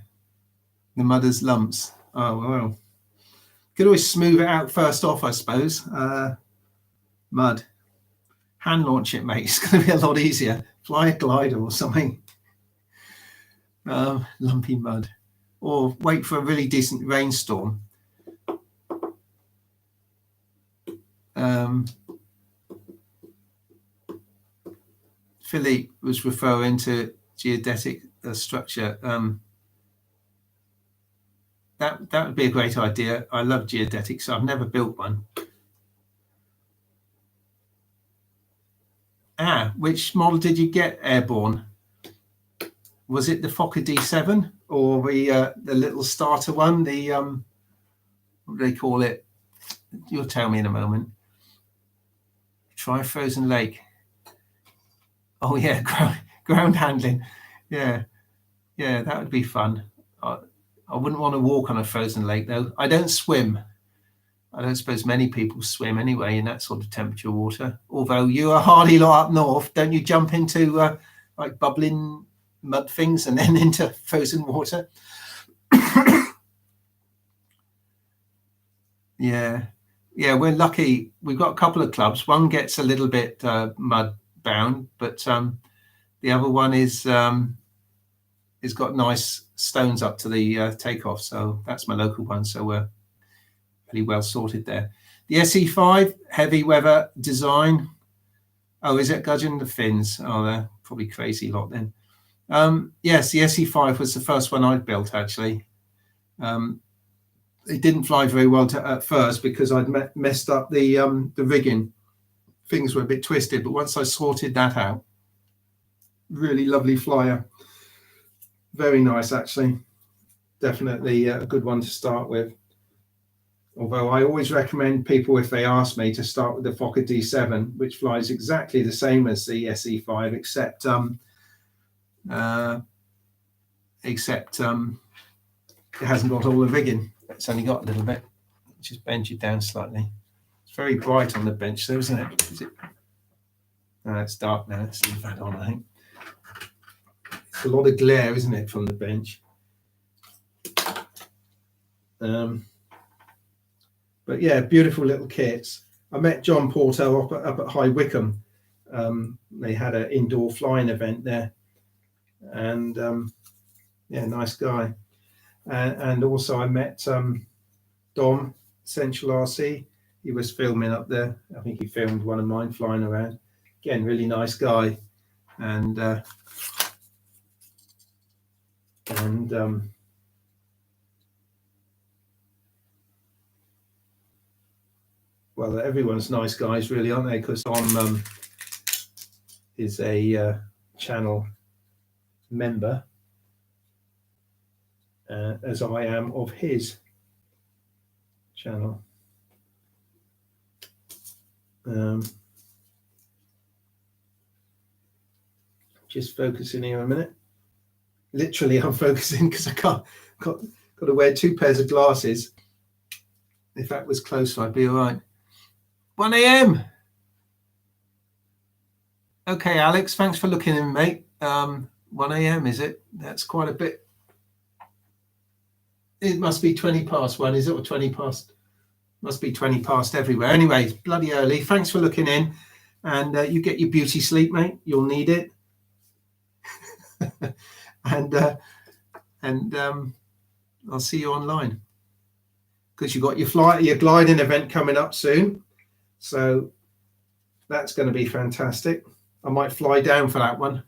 the mud has lumps. Oh well, could always smooth it out first off, I suppose. Mud, hand launch it, mate. It's going to be a lot easier. Fly a glider or something. Lumpy mud, or wait for a really decent rainstorm. Philippe was referring to geodetic structure. That would be a great idea. I love geodetics, so I've never built one. Which model did you get, Airborne? Was it the Fokker D7 or the little starter one? The what do they call it? You'll tell me in a moment. Try Frozen Lake. Oh yeah, ground handling. Yeah, that would be fun. I wouldn't want to walk on a frozen lake though. I don't swim. I don't suppose many people swim anyway in that sort of temperature water. Although you are hardy lot up north, don't you jump into like bubbling mud things and then into frozen water? Yeah, we're lucky. We've got a couple of clubs. One gets a little bit mud bound, but the other one is got nice stones up to the takeoff. So that's my local one. So we're pretty well sorted there. The SE5 heavy weather design. Oh, is it Gudgeon? The fins? Oh, they're probably crazy lot then. Yes, the SE5 was the first one I built actually. It didn't fly very well at first because I'd messed up the rigging. Things were a bit twisted, but once I sorted that out, really lovely flyer. Very nice, actually. Definitely a good one to start with. Although I always recommend people, if they ask me, to start with the Fokker D7, which flies exactly the same as the SE5, except it hasn't got all the rigging. It's only got a little bit. Just bend you down slightly. It's very bright on the bench, though, isn't it? Is it? No, it's dark now. Let's leave that on, I think. It's a lot of glare, isn't it, from the bench? But yeah, beautiful little kits. I met John Porto up at High Wycombe. They had an indoor flying event there, and yeah, nice guy. And also I met Dom, Central RC. He was filming up there. I think he filmed one of mine flying around. Again, really nice guy. And well, everyone's nice guys, really, aren't they? Because Dom is a channel member, as I am of his channel. Just focusing here a minute. Literally, I'm focusing because I got to wear 2 pairs of glasses. If that was closer, I'd be all right. 1 a.m. Okay, Alex, thanks for looking in, mate. 1 a.m. is it? That's quite a bit. It must be 20 past 1, is it? Or 20 past? Must be 20 past everywhere. Anyway, it's bloody early. Thanks for looking in. And you get your beauty sleep, mate. You'll need it. and I'll see you online, because you've got your gliding event coming up soon. So that's going to be fantastic. I might fly down for that one.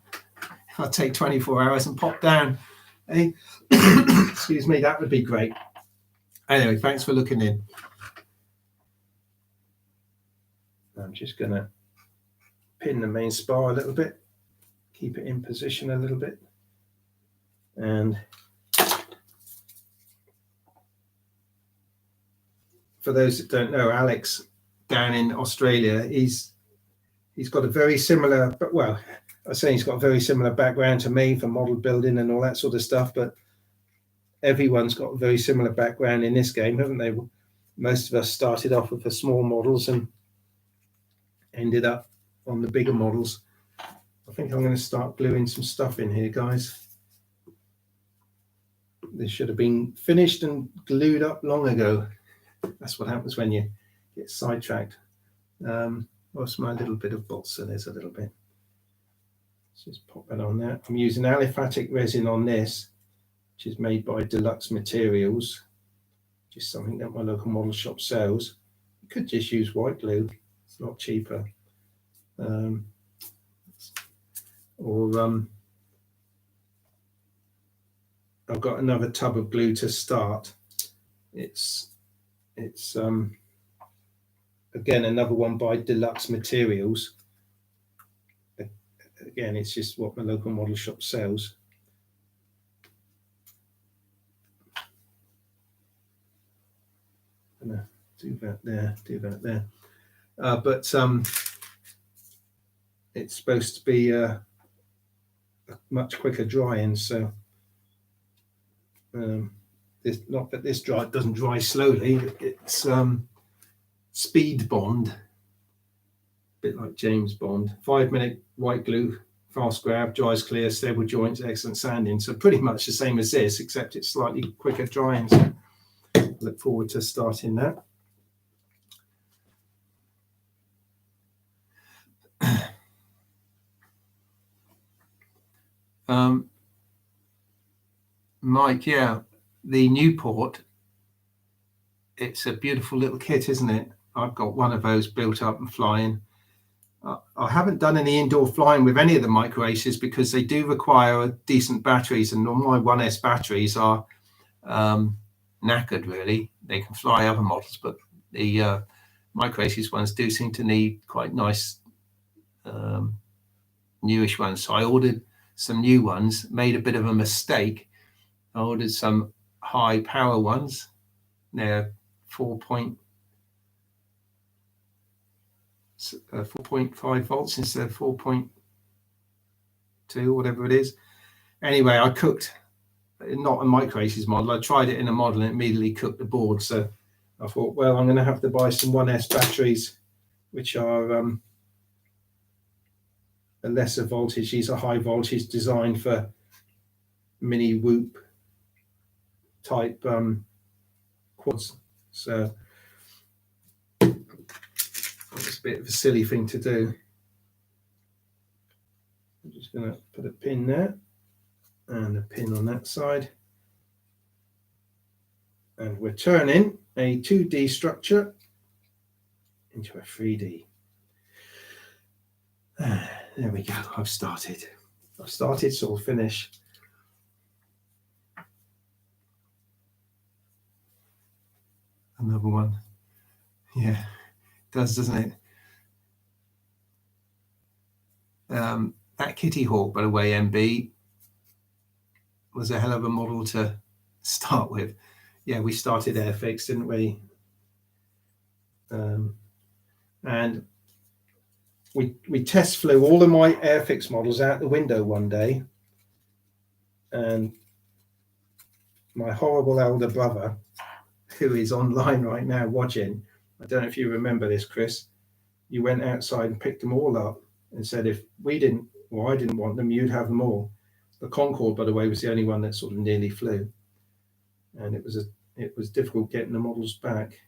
I'll take 24 hours and pop down. Hey, excuse me, that would be great. Anyway, thanks for looking in. I'm just going to pin the main spar a little bit, keep it in position a little bit. And for those that don't know, Alex down in Australia, he's got a very similar, but well, I say he's got a very similar background to me for model building and all that sort of stuff, but everyone's got a very similar background in this game, haven't they? Most of us started off with the small models and ended up on the bigger models. I think I'm going to start gluing some stuff in here, guys. This should have been finished and glued up long ago. That's what happens when you get sidetracked. What's my little bit of balsa? There's a little bit. Let's just pop that on there. I'm using aliphatic resin on this, which is made by Deluxe Materials, which is something that my local model shop sells. You could just use white glue. It's a lot cheaper. I've got another tub of glue to start. It's again another one by Deluxe Materials. Again, it's just what my local model shop sells. I'm gonna do that there, but it's supposed to be a much quicker drying, so not that this doesn't dry slowly. It's speed bond, a bit like James Bond. 5-minute white glue, fast grab, dries clear, stable joints, excellent sanding. So pretty much the same as this, except it's slightly quicker drying. So look forward to starting that. Mike, yeah, the Newport, it's a beautiful little kit, isn't it? I've got one of those built up and flying. I haven't done any indoor flying with any of the micro aces because they do require decent batteries, and all my 1S batteries are knackered, really. They can fly other models, but the micro aces ones do seem to need quite nice newish ones. So I ordered some new ones, made a bit of a mistake. I ordered some high power ones. They're 4.5 volts instead of 4.2, whatever it is. Anyway, I cooked, not a micro aces model. I tried it in a model and it immediately cooked the board. So I thought, well, I'm going to have to buy some 1S batteries, which are a lesser voltage. These are high voltage, designed for mini whoop type quads. So it's a bit of a silly thing to do. I'm just going to put a pin there and a pin on that side. And we're turning a 2D structure into a 3D. There we go. I've started, so I'll finish. Another one. Yeah, it does, doesn't it? That Kitty Hawk, by the way, MB, was a hell of a model to start with. Yeah, we started Airfix, didn't we? And we test flew all of my Airfix models out the window one day, and my horrible elder brother, who is online right now watching, I don't know if you remember this, Chris, you went outside and picked them all up and said if we didn't, or I didn't want them, you'd have them all. The Concorde, by the way, was the only one that sort of nearly flew, and it was difficult getting the models back.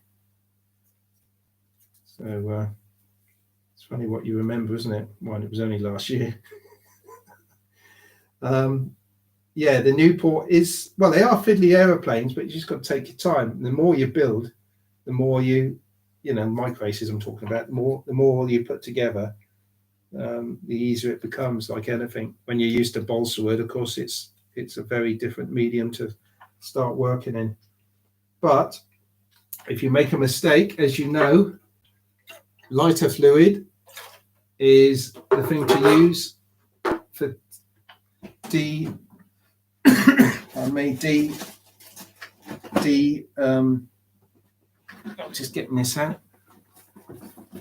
So it's funny what you remember, isn't it? Well, it was only last year. Yeah, the Newport is, well, they are fiddly aeroplanes, but you just got to take your time. The more you build, the more you know, micro races I'm talking about, the more you put together, the easier it becomes. Like anything, when you're used to balsa wood, of course, it's a very different medium to start working in. But if you make a mistake, as you know, lighter fluid is the thing to use for just getting this out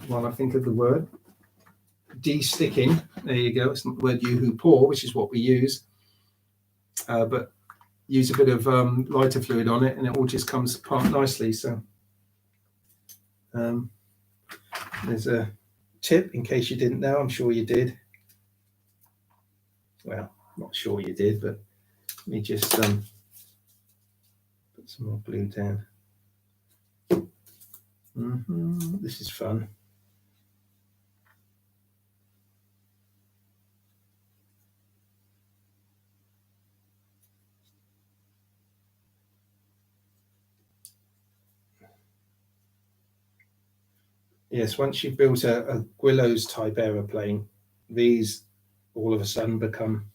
while I think of the word. De-sticking, there you go. It's not the word you pour, which is what we use. But use a bit of lighter fluid on it and it all just comes apart nicely. So there's a tip in case you didn't know. I'm sure you did. Well, not sure you did, but let me just put some more glue down. This is fun. Yes, once you've built a Gwillows type aeroplane, these all of a sudden become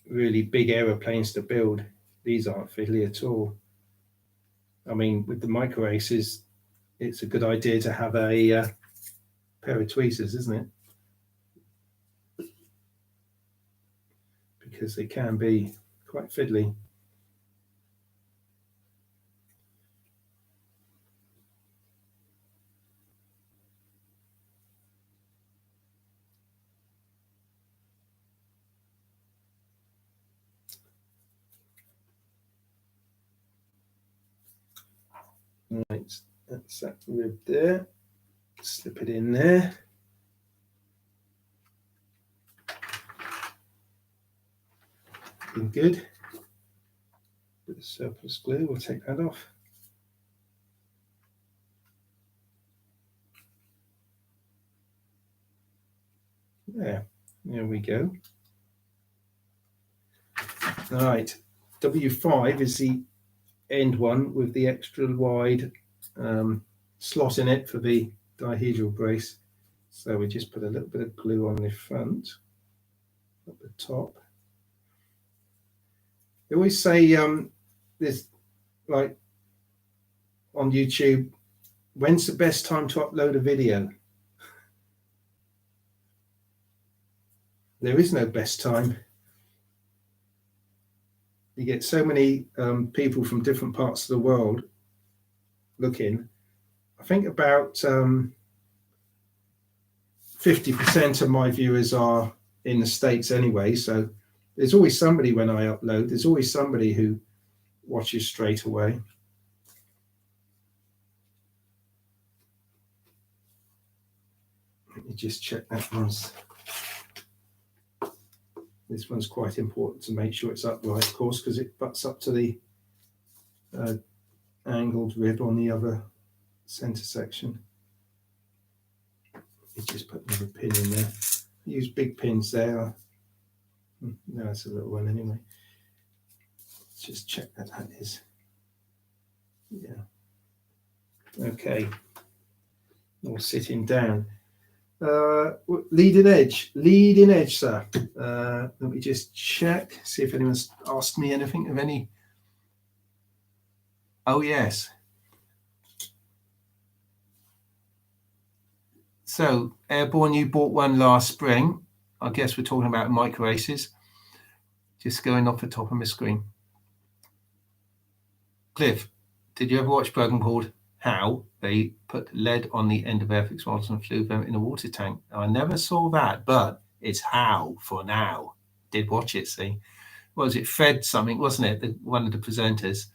really big aeroplanes to build. These aren't fiddly at all. I mean, with the micro races, it's a good idea to have a pair of tweezers, isn't it? Because they can be quite fiddly. Right, that's that rib there. Slip it in there. Looking good. Bit of surplus glue, we'll take that off. There we go. All right, W5 is the end one with the extra wide slot in it for the dihedral brace. So we just put a little bit of glue on the front, at the top. They always say there's like on YouTube, when's the best time to upload a video? There is no best time. You get so many people from different parts of the world looking. I think about 50% of my viewers are in the States anyway, so there's always somebody when I upload. There's always somebody who watches straight away. Let me just check that one's This one's quite important to make sure it's upright, of course, because it butts up to the angled rib on the other center section. You just put another pin in there. Use big pins there. No, it's a little one anyway. Let's just check that is. Yeah. Okay. Or sitting down. Leading edge, sir. Let me just check, see if anyone's asked me anything of any. Oh, yes. So, Airborne, you bought one last spring. I guess we're talking about micro aces. Just going off the top of my screen. Cliff, did you ever watch a program called How They Put Lead on the End of Airfix Models and Flew them in a water tank? I never saw that, but it's How for now. Did watch it, see? What was it? Fred something, wasn't it? One of the presenters.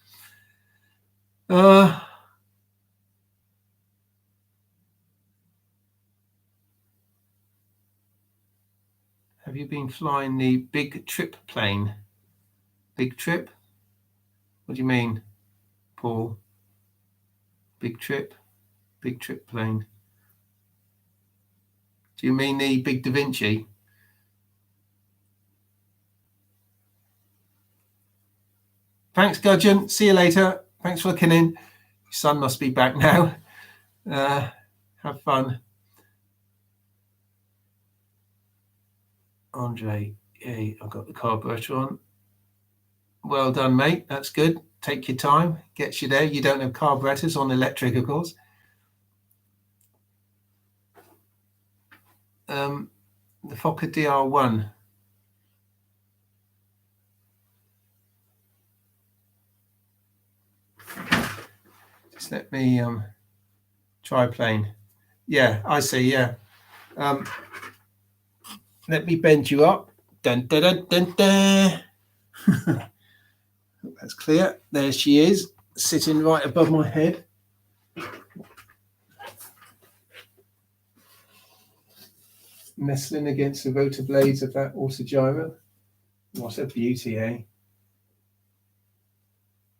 Have you been flying the Big Trip plane? Big Trip? What do you mean, Paul? Big Trip plane. Do you mean the Big Da Vinci? Thanks, Gudgeon. See you later. Thanks for looking in. Your son must be back now. Have fun. Andre, yay, I've got the carburetor on. Well done, mate. That's good. Take your time. Gets you there. You don't have carburetors on electric, of course. The Fokker DR1. Just let me triplane. Yeah, I see. Yeah. Let me bend you up. Dun, dun, dun, dun, dun. That's clear. There she is, sitting right above my head. Nestling against the rotor blades of that autogyro. What a beauty, eh?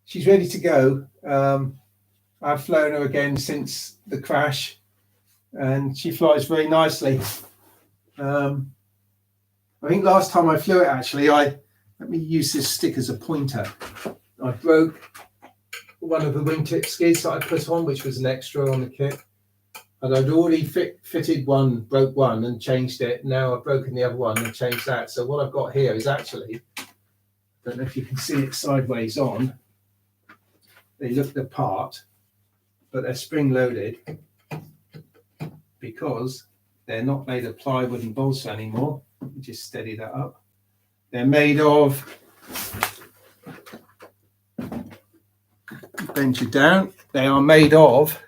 She's ready to go. I've flown her again since the crash, and she flies very nicely. I think last time I flew it, actually, let me use this stick as a pointer. I broke one of the wingtip skids that I put on, which was an extra on the kit. And I'd already fitted one, broke one and changed it. Now I've broken the other one and changed that. So what I've got here is actually, I don't know if you can see it sideways on. They look the part, but they're spring loaded because they're not made of plywood and balsa anymore. Let me just steady that up. They're made of, bend you down, they are made of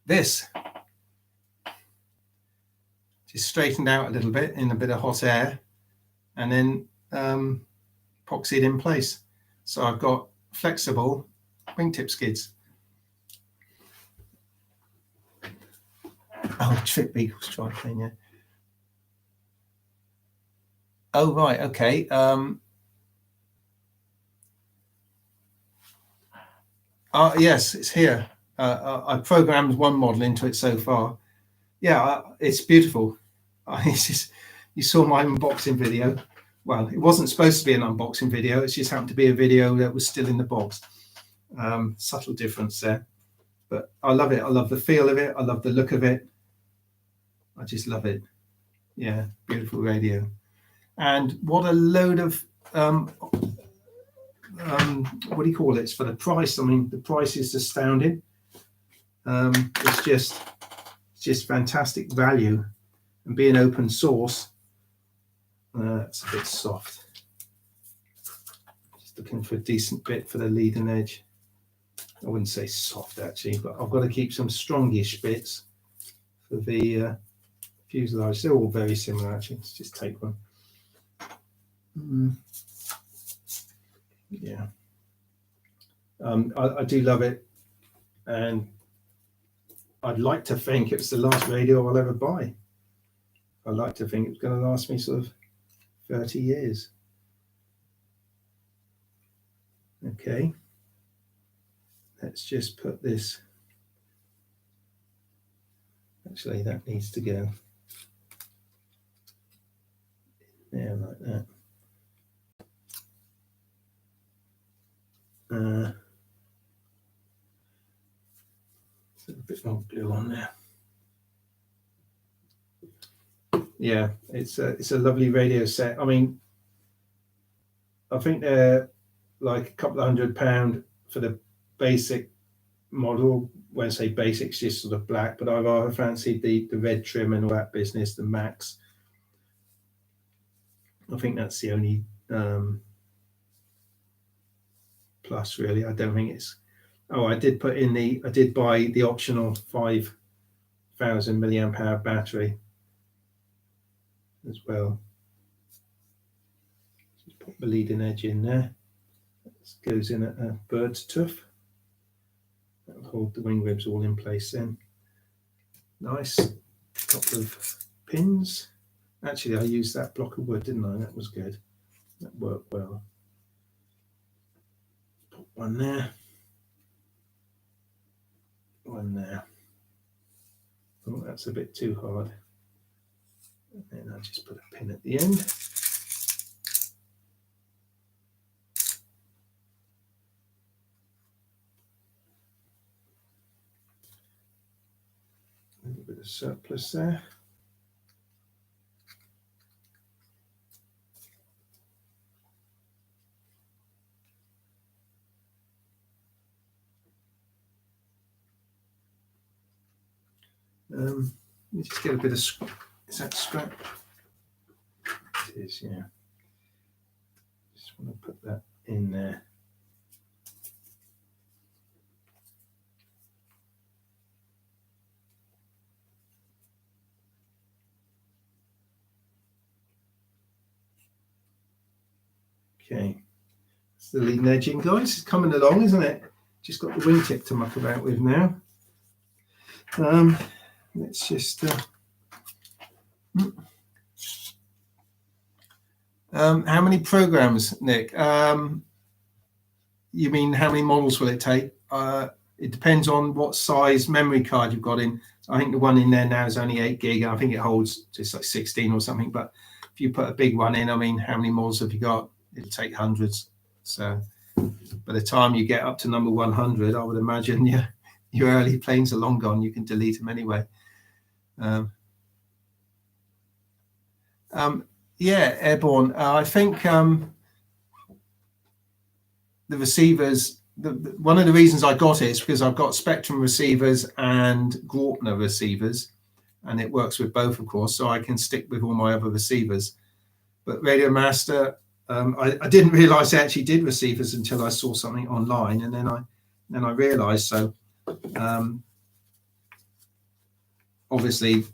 this. Just straightened out a little bit in a bit of hot air and then epoxied in place. So I've got flexible wingtip skids. Oh, Trip Beagles triplane, yeah. Oh, right, okay. Yes, it's here. I programmed one model into it so far. Yeah, it's beautiful. You saw my unboxing video. Well, it wasn't supposed to be an unboxing video. It just happened to be a video that was still in the box. Subtle difference there. But I love it. I love the feel of it. I love the look of it. I just love it. Yeah, beautiful radio. And what a load of what do you call it? It's for the price. I mean, the price is astounding. It's just fantastic value, and being open source, it's a bit soft. Just looking for a decent bit for the leading edge. I wouldn't say soft actually, but I've got to keep some strongish bits for the fuselage. They're all very similar actually. Let's just take one. Yeah, I do love it, and I'd like to think it's the last radio I'll ever buy. I'd like to think it's going to last me sort of 30 years. Okay, let's just put this, actually that needs to go there like that. A bit more glue on there. Yeah, it's a lovely radio set. I mean, I think they're like a couple of £100 for the basic model. When I say basic, it's just sort of black, but I rather fancied the red trim and all that business, the Max. I think that's the only plus really. I don't think it's, oh, I did buy the optional 5,000 milliamp hour battery as well. Just put the leading edge in there. This goes in a bird's tooth. That'll hold the wing ribs all in place then. Nice. Couple of pins. Actually, I used that block of wood, didn't I? That was good. That worked well. Put one there. One there. Oh, that's a bit too hard. And then I'll just put a pin at the end. A little bit of surplus there. Let me just get a bit of, is that scrap? It is, yeah. Just want to put that in there. Okay, it's the leading edge in, guys. It's coming along, isn't it? Just got the wingtip to muck about with now. Let's just how many programs, Nick? You mean how many models will it take? It depends on what size memory card you've got in. I think the one in there now is only 8 gig. I think it holds just like 16 or something. But if you put a big one in, I mean, how many models have you got? It'll take hundreds. So by the time you get up to number 100, I would imagine your early planes are long gone. You can delete them anyway. Yeah, airborne. I think the receivers, one of the reasons I got it is because I've got Spectrum receivers and Graupner receivers, and it works with both, of course, so I can stick with all my other receivers. But Radio Master, I didn't realize they actually did receivers until I saw something online, and then I realized. So obviously,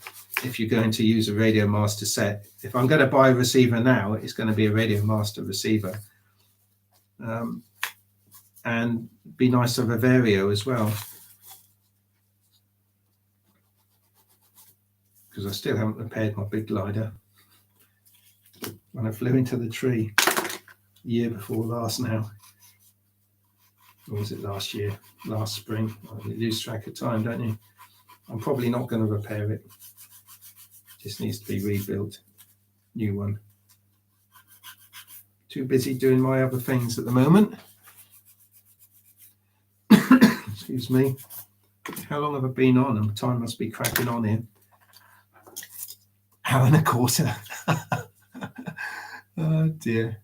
if you're going to use a Radio Master set, if I'm going to buy a receiver now, it's going to be a Radio Master receiver. And be nice to have a Vario as well, because I still haven't repaired my big glider. When I flew into the tree the year before last now, or was it last year, last spring? You lose track of time, don't you? I'm probably not going to repair it. Just needs to be rebuilt. New one. Too busy doing my other things at the moment. Excuse me. How long have I been on? Time must be cracking on here. Hour and a quarter. Oh dear.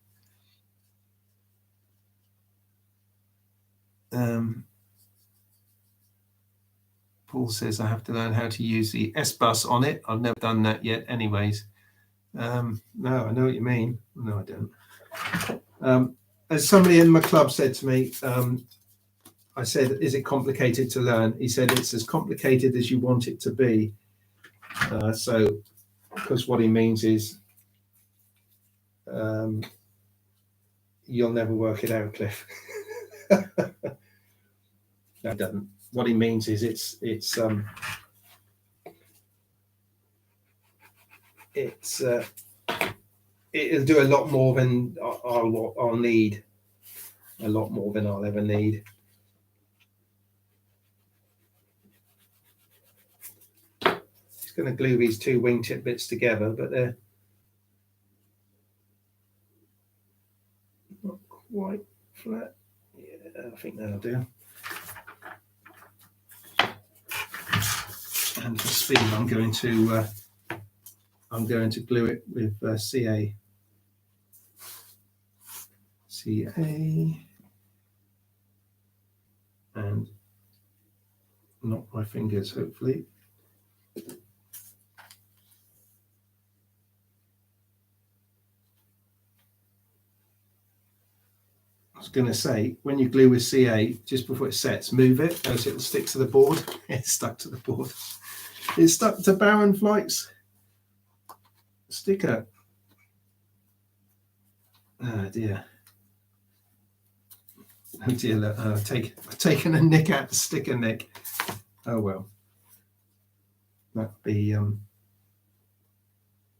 Paul says I have to learn how to use the S-Bus on it. I've never done that yet anyways. No, I know what you mean. No, I don't. As somebody in my club said to me, I said, is it complicated to learn? He said, it's as complicated as you want it to be. So, because what he means is you'll never work it out, Cliff. That doesn't. What he means is it's it'll do a lot more than I'll need. A lot more than I'll ever need. Just going to glue these two wingtip bits together, but they're not quite flat. Yeah, I think that'll do. And for speed, I'm going to glue it with CA. And not my fingers, hopefully. I was going to say, when you glue with CA, just before it sets, move it, else it'll stick to the board. It's stuck to the board. It's stuck to Baron Flight's sticker. Oh dear. Oh dear, look, I've taken a nick out the sticker nick. Oh well. That'd be a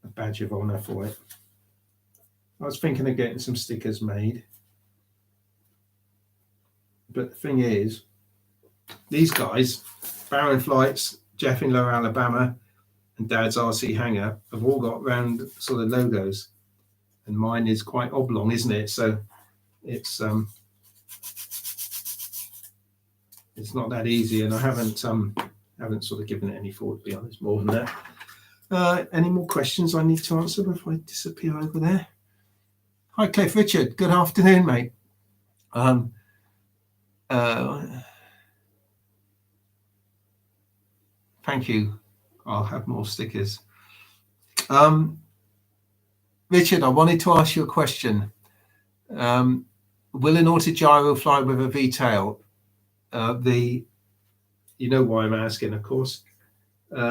badge of honour for it. I was thinking of getting some stickers made. But the thing is, these guys, Baron Flights, Jeff in Lower Alabama, and Dad's RC Hangar, have all got round sort of logos. And mine is quite oblong, isn't it? So it's not that easy, and I haven't sort of given it any thought, to be honest, more than that. Any more questions I need to answer before I disappear over there? Hi, Cliff Richard. Good afternoon, mate. Thank you. I'll have more stickers. Richard, I wanted to ask you a question. Will an autogyro fly with a V-tail? You know why I'm asking, of course. As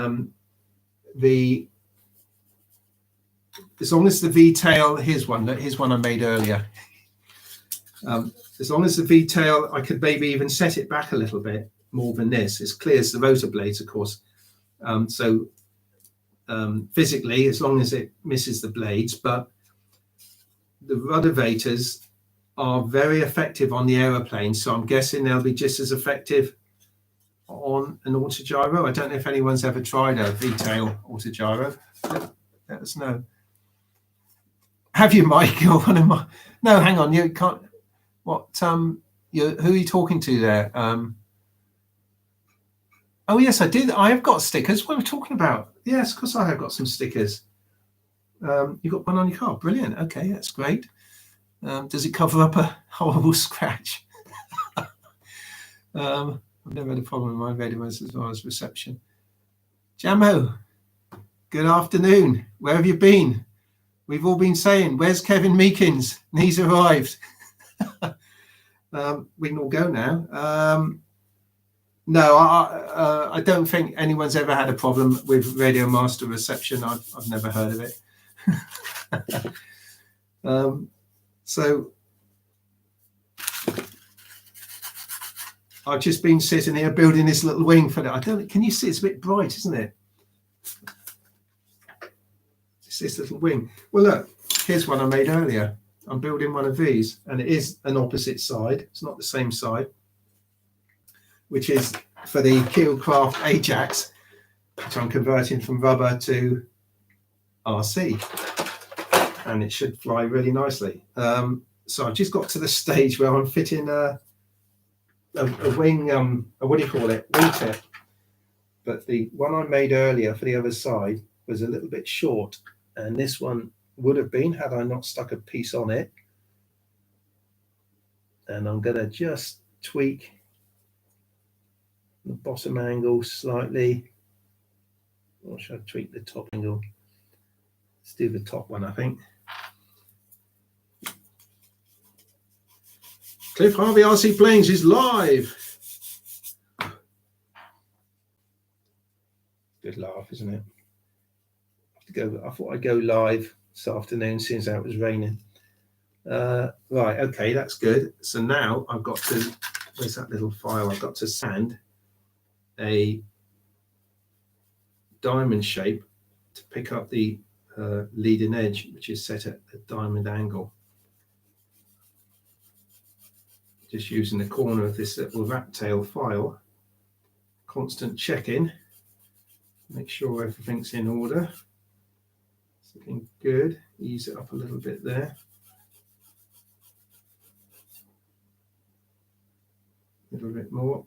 long as the V-tail, here's one I made earlier. As long as the V-tail, I could maybe even set it back a little bit more than this. It clears the rotor blades, of course. Physically, as long as it misses the blades, but the ruddervators are very effective on the aeroplane, so I'm guessing they'll be just as effective on an autogyro. I don't know if anyone's ever tried a V-tail autogyro. Let us know. Have you, Mike? You're one of my... No, hang on. You can't... What? Who are you talking to there? Oh, yes, I did. I have got stickers. What are we talking about? Yes, of course I have got some stickers. You got one on your car. Brilliant. Okay, that's great. Does it cover up a horrible scratch? I've never had a problem with my radio as far as reception. Jamo, good afternoon. Where have you been? We've all been saying, where's Kevin Meekins? And he's arrived. We can all go now. No, I don't think anyone's ever had a problem with Radio Master reception. I've never heard of it. So I've just been sitting here building this little wing for that. Can you see? It's a bit bright, isn't it? It's this little wing. Well, look, here's one I made earlier. I'm building one of these, and it is an opposite side. It's not the same side, which is for the KeilKraft Ajax, which I'm converting from rubber to RC, and it should fly really nicely. So I've just got to the stage where I'm fitting a wing, what do you call it, wingtip. But the one I made earlier for the other side was a little bit short, and this one would have been had I not stuck a piece on it. And I'm going to just tweak the bottom angle slightly. Or should I tweak the top angle? Let's do the top one, I think. Cliff Harvey RC Planes is live. Good laugh, isn't it? I thought I'd go live this afternoon since it was raining. Right, okay, that's good. So now I've got to, where's that little file? I've got to sand a diamond shape to pick up the leading edge, which is set at a diamond angle. Just using the corner of this little rat tail file, constant check-in, make sure everything's in order. It's looking good. Ease it up a little bit there. A little bit more.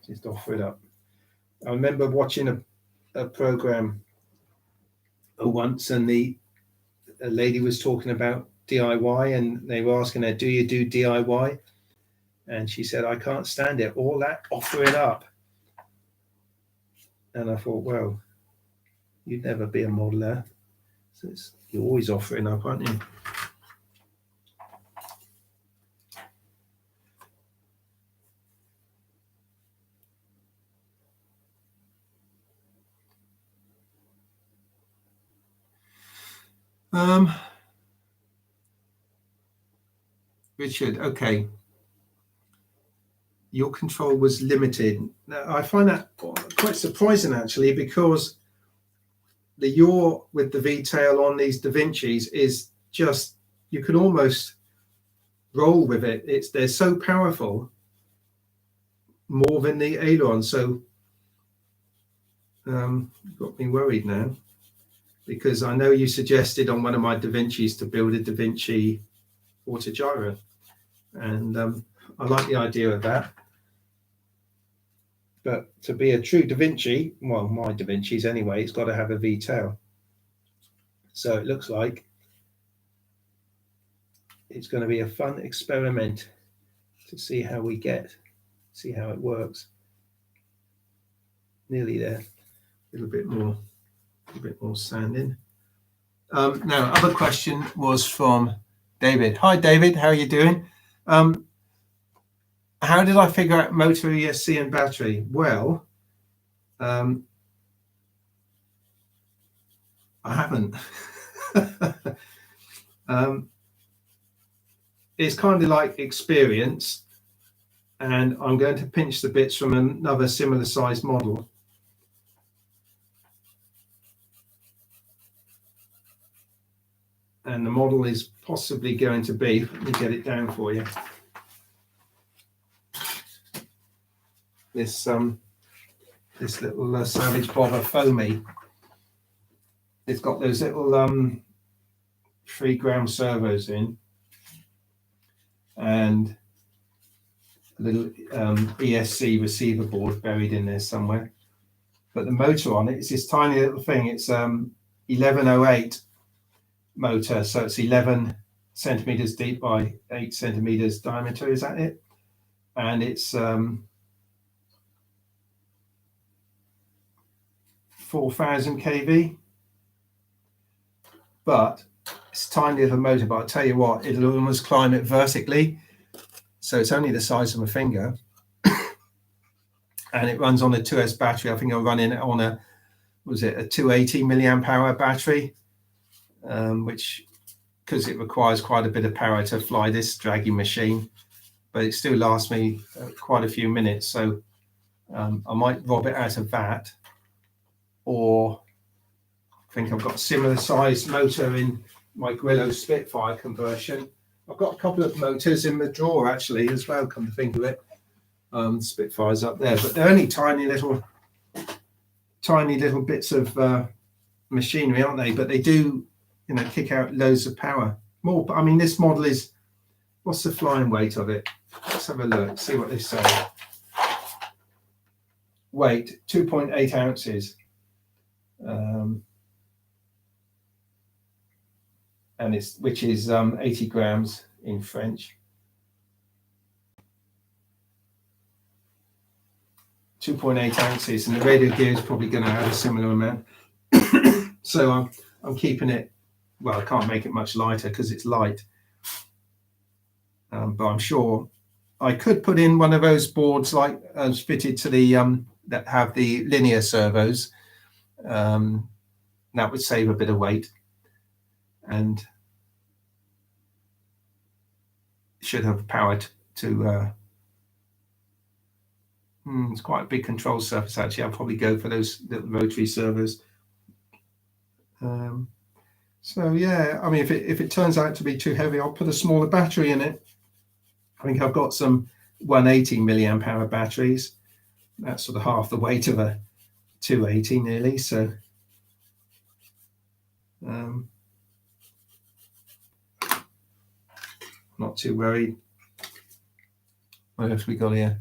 Just offer it up. I remember watching a program once, and a lady was talking about DIY, and they were asking her, do you do DIY? And she said, I can't stand it, all that offering up. And I thought, well, you'd never be a modeler, so you're always offering up, aren't you? Richard, okay. Your control was limited. Now, I find that quite surprising, actually, because the yaw with the V-tail on these Da Vincis is just, you can almost roll with it. They're so powerful, more than the aileron. So you've got me worried now, because I know you suggested on one of my Da Vincis to build a Da Vinci autogyro, and I like the idea of that. But to be a true Da Vinci, well, my Da Vinci's anyway, it's got to have a V-tail. So it looks like it's going to be a fun experiment to see how we see how it works. Nearly there. A little bit more sanding. Now, other question was from David. Hi, David. How are you doing? How did I figure out motor, ESC, and battery? Well, I haven't. It's kind of like experience, and I'm going to pinch the bits from another similar sized model. And the model is possibly going to be, let me get it down for you, this little Savage Bobber Foamy. It's got those little 3 gram servos in, and a little ESC receiver board buried in there somewhere. But the motor on it is this tiny little thing. It's 1108 motor, so it's 11 centimeters deep by 8 centimeters diameter. Is that it? And it's 4,000 kV. But it's a tiny little motor, but I'll tell you what, it'll almost climb it vertically. So it's only the size of my finger. And it runs on a 2S battery. I think I'll run it on a 280 milliamp hour battery, which, because it requires quite a bit of power to fly this draggy machine, but it still lasts me quite a few minutes. So I might rob it out of that, or I think I've got a similar size motor in my Grillo Spitfire conversion. I've got a couple of motors in the drawer actually as well, come to think of it. Spitfire's up there, but they're only tiny little bits of machinery, aren't they? But they do, kick out loads of power. More, I mean, this model is, what's the flying weight of it? Let's have a look, see what they say. Weight, 2.8 ounces. And which is 80 grams in French. 2.8 ounces, and the radio gear is probably going to have a similar amount. So I'm keeping it, well, I can't make it much lighter because it's light. But I'm sure I could put in one of those boards like fitted to the that have the linear servos. That would save a bit of weight, and should have power to It's quite a big control surface, actually. I'll probably go for those little rotary servos. So yeah, I mean, if it turns out to be too heavy, I'll put a smaller battery in it. I think I've got some 180 milliamp hour batteries. That's sort of half the weight of a 280 nearly. So not too worried. What else we got here?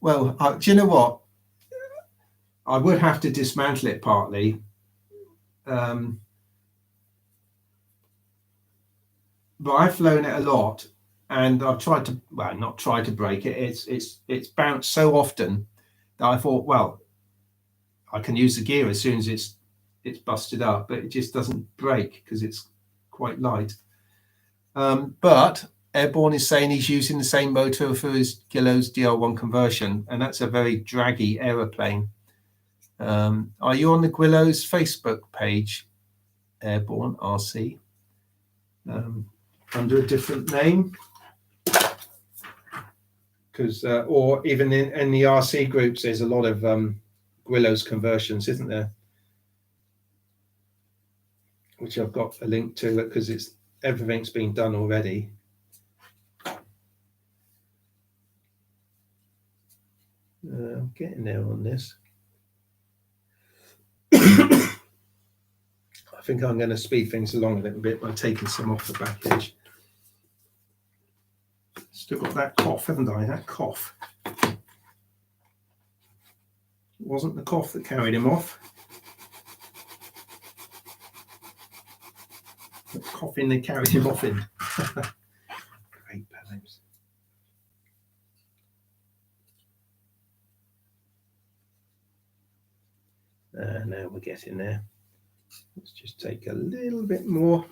Well, do you know what? I would have to dismantle it partly. But I've flown it a lot, and I've tried to, well, not tried to break it. It's bounced so often that I thought, well, I can use the gear as soon as it's busted up, but it just doesn't break because it's quite light. But Airborne is saying he's using the same motor for his Gillows DR1 conversion, and that's a very draggy aeroplane. Are you on the Gwillows Facebook page, Airborne RC, under a different name? Because or even in the RC groups, there's a lot of Gwillows conversions, isn't there? Which I've got a link to it because everything's been done already. I'm getting there on this. I think I'm going to speed things along a little bit by taking some off the back edge. Still got that cough, haven't I? That cough. It wasn't the cough that carried him off. The coughing that carried him off in. Great poems. Now we're getting there. Let's just take a little bit more.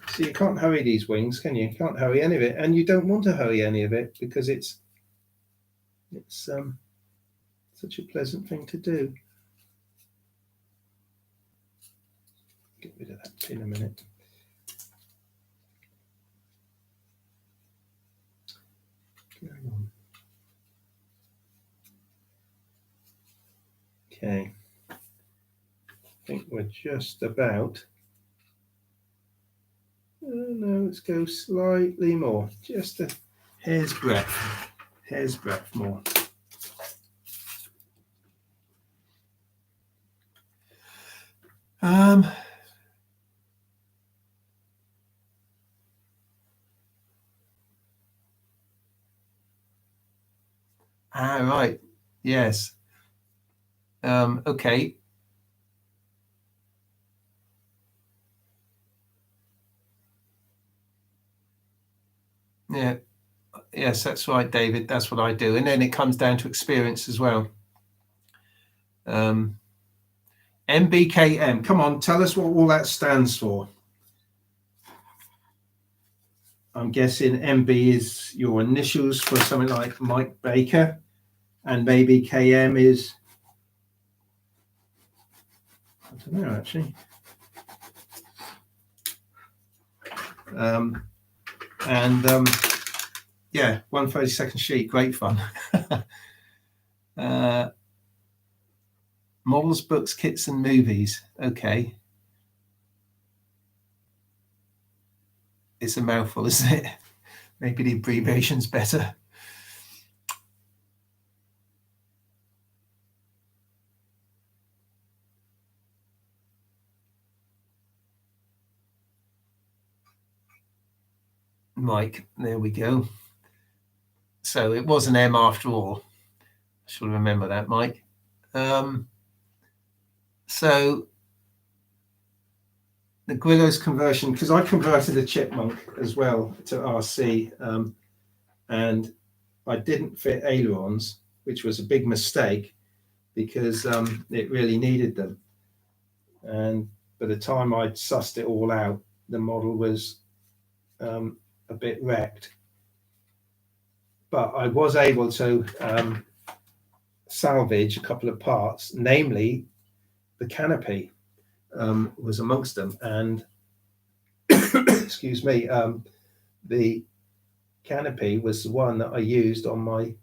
So you can't hurry these wings, can you? You can't hurry any of it, and you don't want to hurry any of it because it's such a pleasant thing to do. Get rid of that in a minute. Going on. Okay. I think we're just about. No, let's go slightly more. Just a hair's breadth. Hair's breadth more. Right. Yes. Okay. Yeah. Yes, that's right, David. That's what I do. And then it comes down to experience as well. MBKM. Come on, tell us what all that stands for. I'm guessing MB is your initials for something like Mike Baker, and maybe KM is, I don't know actually. Yeah, 132nd sheet, great fun. Models, books, kits, and movies. Okay. It's a mouthful, isn't it? Maybe the abbreviation's better. Mike, there we go. So it was an M after all. I should remember that, Mike. So the Gwillows conversion, because I converted a Chipmunk as well to RC, and I didn't fit ailerons, which was a big mistake because it really needed them. And by the time I'd sussed it all out, the model was a bit wrecked. But I was able to salvage a couple of parts, namely the canopy was amongst them, and excuse me, the canopy was the one that I used on my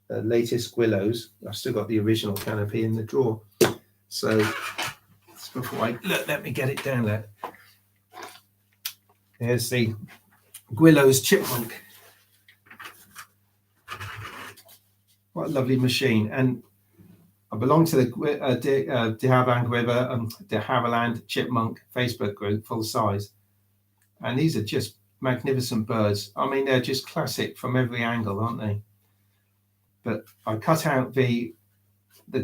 latest Willows. I've still got the original canopy in the drawer. So before I let me get it down there. There's the Willows chipmunk. What a lovely machine. And I belong to the de Havilland Chipmunk Facebook group, full size. And these are just magnificent birds. I mean, they're just classic from every angle, aren't they? But I cut out the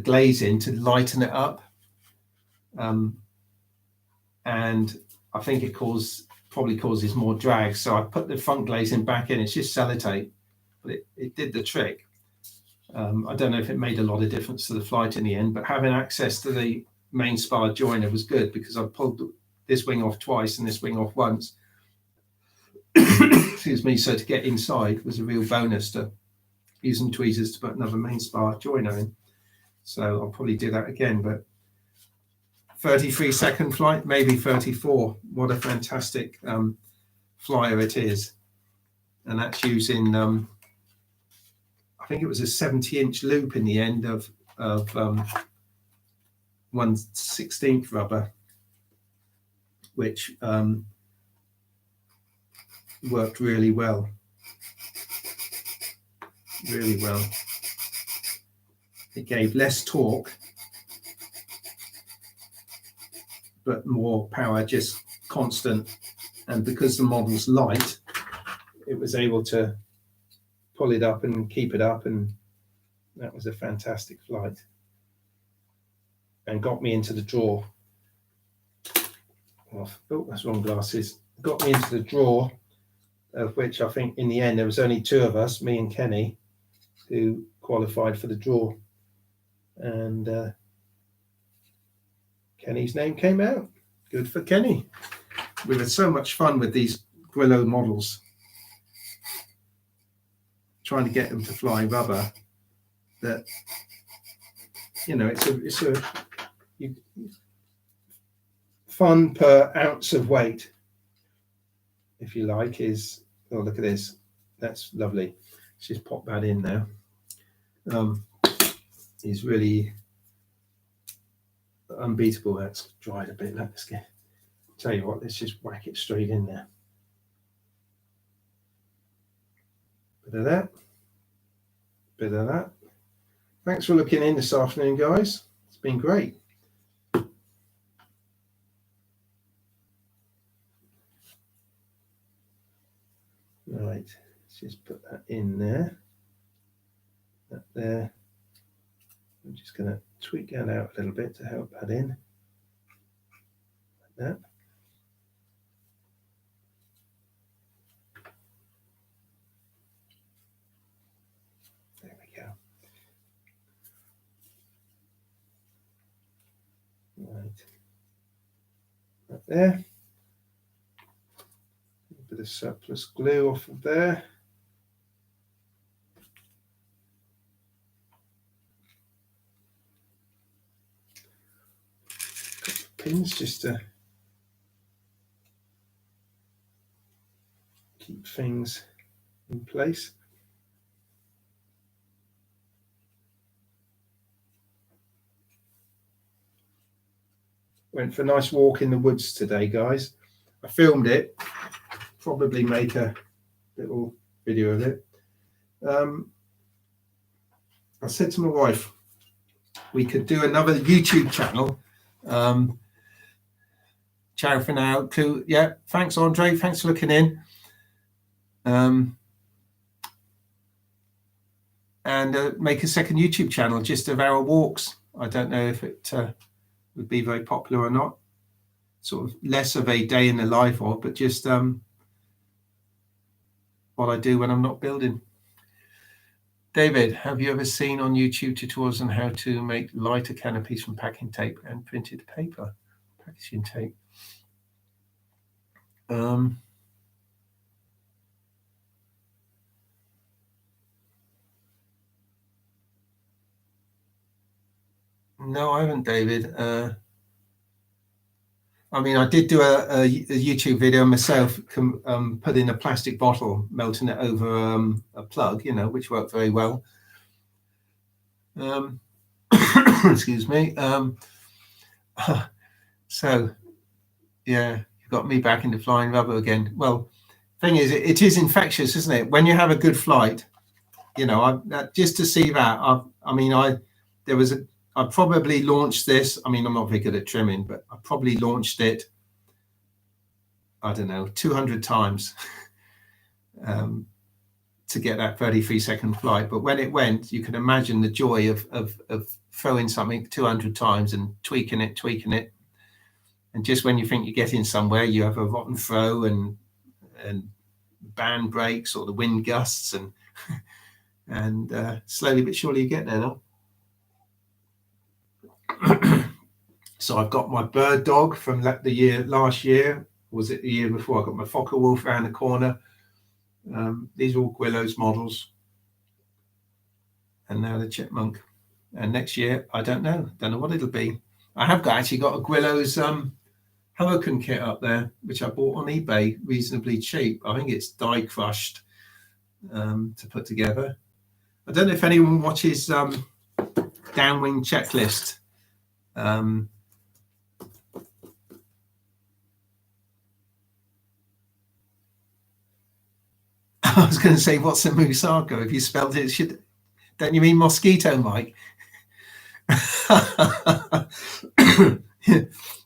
glazing to lighten it up. And I think it probably causes more drag. So I put the front glazing back in. It's just sellotape, but it did the trick. I don't know if it made a lot of difference to the flight in the end, but having access to the main spar joiner was good, because I pulled this wing off twice and this wing off once. Excuse me. So to get inside was a real bonus, to use some tweezers to put another main spar joiner in. So I'll probably do that again, but 33-second flight, maybe 34. What a fantastic flyer it is. And that's using I think it was a 70-inch loop in the end of 1/16 rubber, which worked really well. Really well. It gave less torque, but more power, just constant. And because the model's light, it was able to pull it up and keep it up, and that was a fantastic flight, and got me into the drawer. Oh, that's wrong glasses. Got me into the drawer, of which I think in the end there was only two of us, me and Kenny, who qualified for the draw, and Kenny's name came out. Good for Kenny. We've had so much fun with these Willow models, trying to get them to fly rubber, that, you know, it's a fun per ounce of weight, if you like, is, oh, look at this, that's lovely. Let's just pop that in now. He's really unbeatable. That's dried a bit. Let's get, tell you what, let's just whack it straight in there. Bit of that, bit of that. Thanks for looking in this afternoon, guys. It's been great. Right, let's just put that in there. That there. I'm just going to tweak that out a little bit to help that in. Like that. There we go. Right. Right there. A bit of surplus glue off of there. Pins just to keep things in place. Went for a nice walk in the woods today, guys. I filmed it, probably make a little video of it. I said to my wife, we could do another YouTube channel. Ciao for now. Yeah, thanks, Andre. Thanks for looking in. And make a second YouTube channel just of our walks. I don't know if it would be very popular or not. Sort of less of a day in the life of, but just what I do when I'm not building. David, have you ever seen on YouTube tutorials on how to make lighter canopies from packing tape and printed paper? Packaging tape. No, I haven't, David. I mean, I did do a YouTube video myself, putting a plastic bottle, melting it over a plug, you know, which worked very well. Excuse me. So, yeah, you got me back into flying rubber again. Well, thing is, it is infectious, isn't it? When you have a good flight, you know, just to see that, I probably launched this. I mean, I'm not very good at trimming, but I probably launched it, I don't know, 200 times to get that 33-second flight. But when it went, you can imagine the joy of throwing something 200 times and tweaking it. And just when you think you're getting somewhere, you have a rotten throw and band breaks or the wind gusts, and slowly but surely you get there now. So I've got my bird dog from last year. Was it the year before? I got my Fokker wolf around the corner. These are all Gwillows models. And now the chipmunk. And next year, I don't know what it'll be. I have actually got a Gwillows Hurricane kit up there, which I bought on eBay reasonably cheap. I think it's die crushed to put together. I don't know if anyone watches Downwind Checklist. I was going to say, what's a Musako? If you spelled it, don't you mean mosquito, Mike?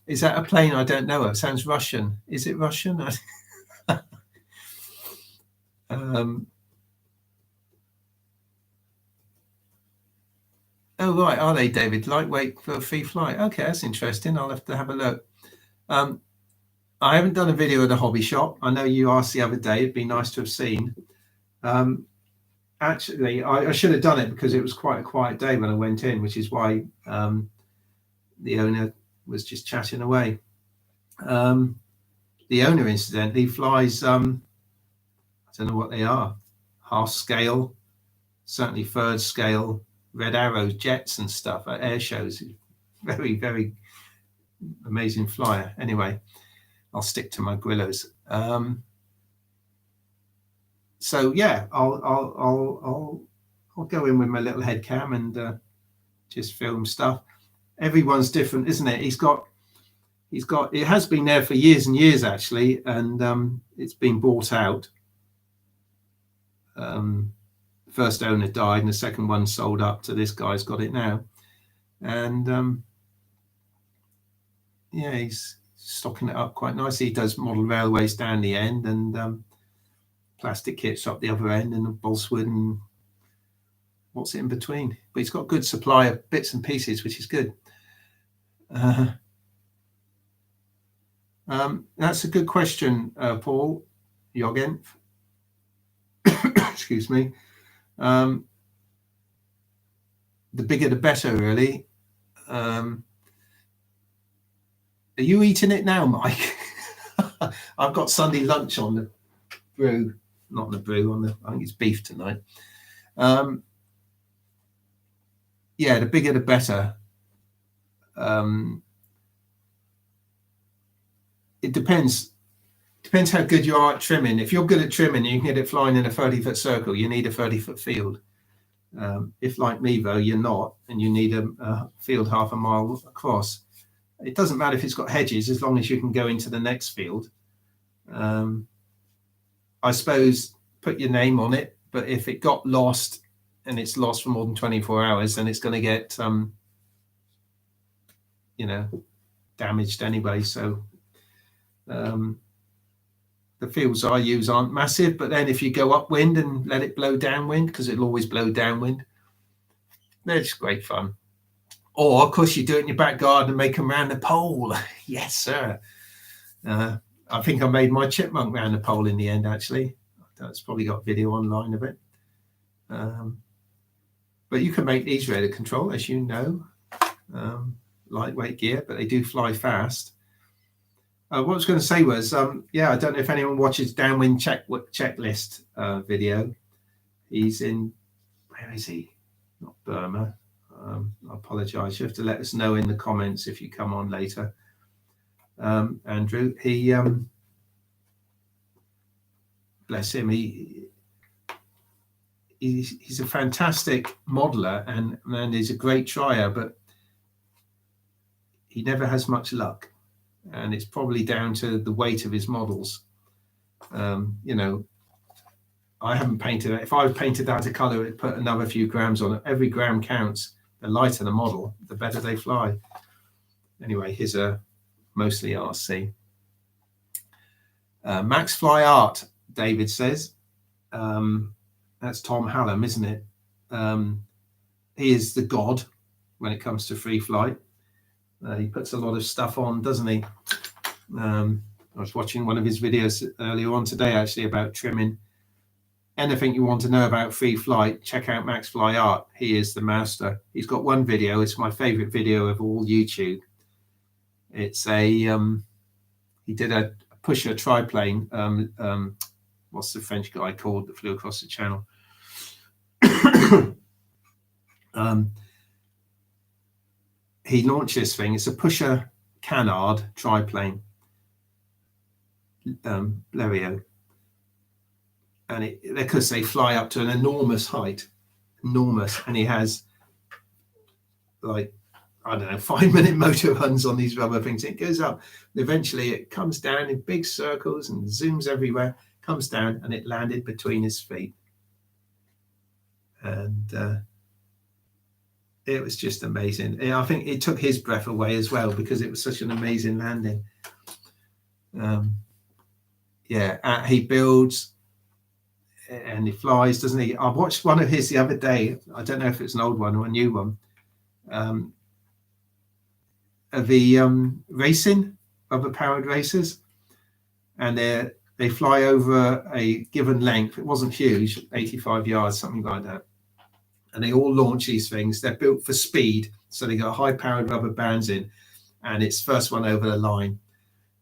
Is that a plane? I don't know. It sounds Russian. Is it Russian? Oh, right. Are they, David? Lightweight for free flight. Okay, that's interesting. I'll have to have a look. I haven't done a video at the hobby shop. I know you asked the other day. It'd be nice to have seen. Actually, I should have done it because it was quite a quiet day when I went in, which is why the owner was just chatting away. The owner, incidentally, flies, I don't know what they are, half scale, certainly third scale, Red Arrows, jets and stuff at air shows. Very, very amazing flyer. Anyway, I'll stick to my Gwillows. So yeah, I'll go in with my little head cam and just film stuff. Everyone's different, isn't it? It has been there for years and years actually, and it's been bought out. First owner died and the second one sold up to this guy's got it now, and yeah, he's stocking it up quite nicely. He does model railways down the end and plastic kits up the other end, and balsa wood and what's it in between. But he's got a good supply of bits and pieces, which is good. That's a good question, Paul Jorgen. Excuse me. The bigger the better, really. Are you eating it now, Mike? I've got Sunday lunch on the brew, not the brew, I think it's beef tonight. Yeah, the bigger the better. It depends how good you are at trimming. If you're good at trimming, you can get it flying in a 30-foot circle. You need a 30-foot field. If like me though, you're not, and you need a field half a mile across, it doesn't matter if it's got hedges as long as you can go into the next field. I suppose put your name on it, but if it got lost and it's lost for more than 24 hours, then it's going to get damaged anyway. So the fields I use aren't massive, but then if you go upwind and let it blow downwind, because it'll always blow downwind, they're just great fun. Or of course you do it in your back garden and make them round the pole. Yes, sir. I think I made my chipmunk round the pole in the end, actually. That's probably got video online of it. But you can make these ready to control, as you know. Lightweight gear, but they do fly fast. What I was going to say was, yeah, I don't know if anyone watches Downwind Checklist video. He's in, where is he? Not Burma. I apologise. You have to let us know in the comments if you come on later. Andrew, he bless him, he's a fantastic modeler and he's a great trier, but he never has much luck, and it's probably down to the weight of his models. You know, I haven't painted it. If I painted that a colour, it'd put another few grams on it. Every gram counts. The lighter the model, the better they fly. Anyway, his are mostly RC. Max Fly Art, David says. That's Tom Hallam, isn't it? He is the god when it comes to free flight. He puts a lot of stuff on, doesn't he? I was watching one of his videos earlier on today, actually, about trimming. Anything you want to know about free flight, check out Max Fly Art. He is the master. He's got one video. It's my favorite video of all YouTube. It's a he did a pusher triplane. What's the French guy called that flew across the channel? He launched this thing. It's a pusher canard triplane, Blériot. And because they fly up to an enormous height, and he has like, I don't know, 5-minute motor runs on these rubber things. It goes up, and eventually it comes down in big circles and zooms everywhere, comes down, and it landed between his feet. And it was just amazing. I think it took his breath away as well, because it was such an amazing landing. Yeah, he builds and he flies, doesn't he? I watched one of his the other day. I don't know if it's an old one or a new one. Of the racing, rubber-powered races, and they fly over a given length. It wasn't huge, 85 yards, something like that. And they all launch these things. They're built for speed, so they got high-powered rubber bands in, and it's first one over the line.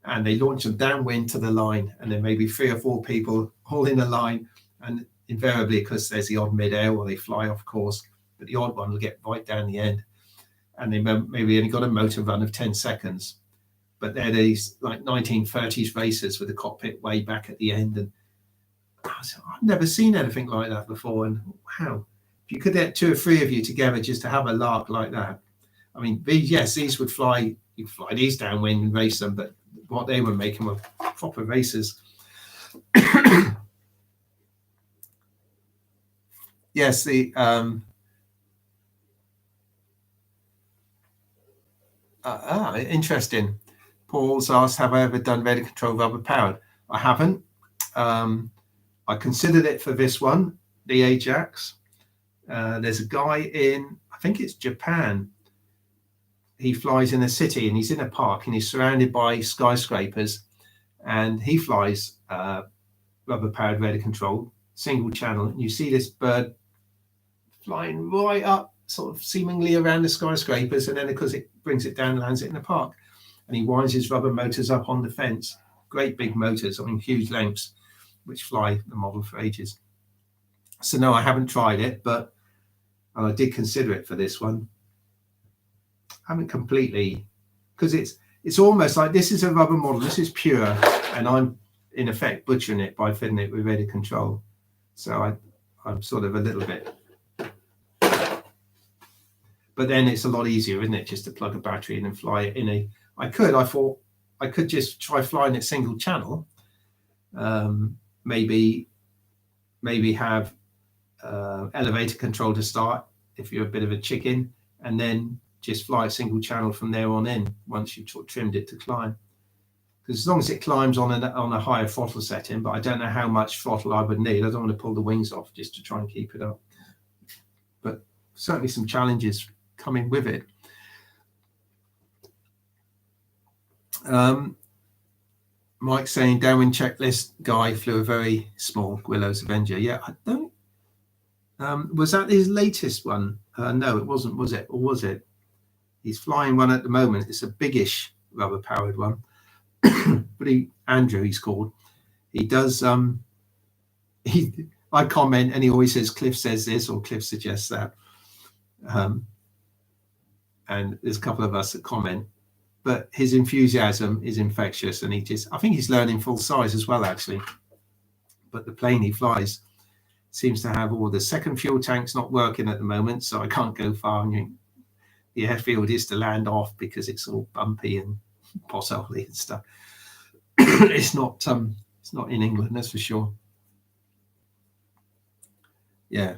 And they launch them downwind to the line, and then maybe 3 or 4 people all in a line, and invariably, because there's the odd mid-air where they fly off course, but the odd one will get right down the end. And they maybe only got a motor run of 10 seconds. But they're these like 1930s racers with the cockpit way back at the end. And I've never seen anything like that before. And wow, if you could get 2 or 3 of you together just to have a lark like that. I mean, these would fly, you fly these downwind and race them, but what they were making were proper racers. Yes, the interesting. Paul's asked, have I ever done radio control rubber powered? I haven't. I considered it for this one, the Ajax. There's a guy in, I think it's Japan. He flies in a city and he's in a park and he's surrounded by skyscrapers, and he flies rubber powered radio control, single channel. And you see this bird flying right up, sort of seemingly around the skyscrapers, and then because it brings it down and lands it in the park, and he winds his rubber motors up on the fence, great big motors, I mean huge lengths, which fly the model for ages. So no, I haven't tried it, but I did consider it for this one. I haven't completely, because it's almost like this is a rubber model, this is pure, and I'm in effect butchering it by fitting it with radio control. So I'm sort of a little bit. But then it's a lot easier, isn't it, just to plug a battery in and fly it in a... I thought I could just try flying it single channel. Maybe have elevator control to start if you're a bit of a chicken, and then just fly a single channel from there on in once you've trimmed it to climb. Because as long as it climbs on a higher throttle setting, but I don't know how much throttle I would need. I don't want to pull the wings off just to try and keep it up. But certainly some challenges coming with it. Mike saying downwind checklist guy flew a very small Gwillows Avenger. Yeah, I don't. Was that his latest one? No, it wasn't, was it? Or was it? He's flying one at the moment. It's a biggish rubber powered one. But Andrew, he's called. He does. I comment and he always says Cliff says this or Cliff suggests that. and there's a couple of us that comment. But his enthusiasm is infectious, and I think he's learning full size as well, actually. But the plane he flies seems to have all the second fuel tanks not working at the moment, so I can't go far. And the airfield is to land off because it's all bumpy and potholy and stuff. It's not in England, that's for sure. Yeah.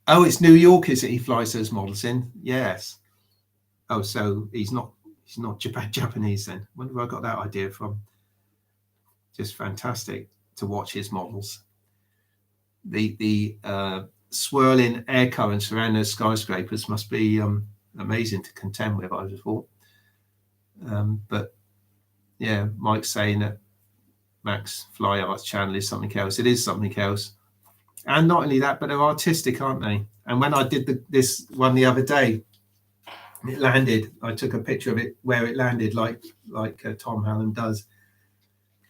Oh, it's New York, is it? He flies those models in. Yes. Oh, so he's not Japanese then. Wonder where I got that idea from. Just fantastic to watch his models. The swirling air currents around those skyscrapers must be amazing to contend with, I would have thought. But yeah, Mike's saying that Max Fly Arts channel is something else. It is something else. And not only that, but they're artistic, aren't they? And when I did this one the other day, it landed. I took a picture of it where it landed, like Tom Hallam does.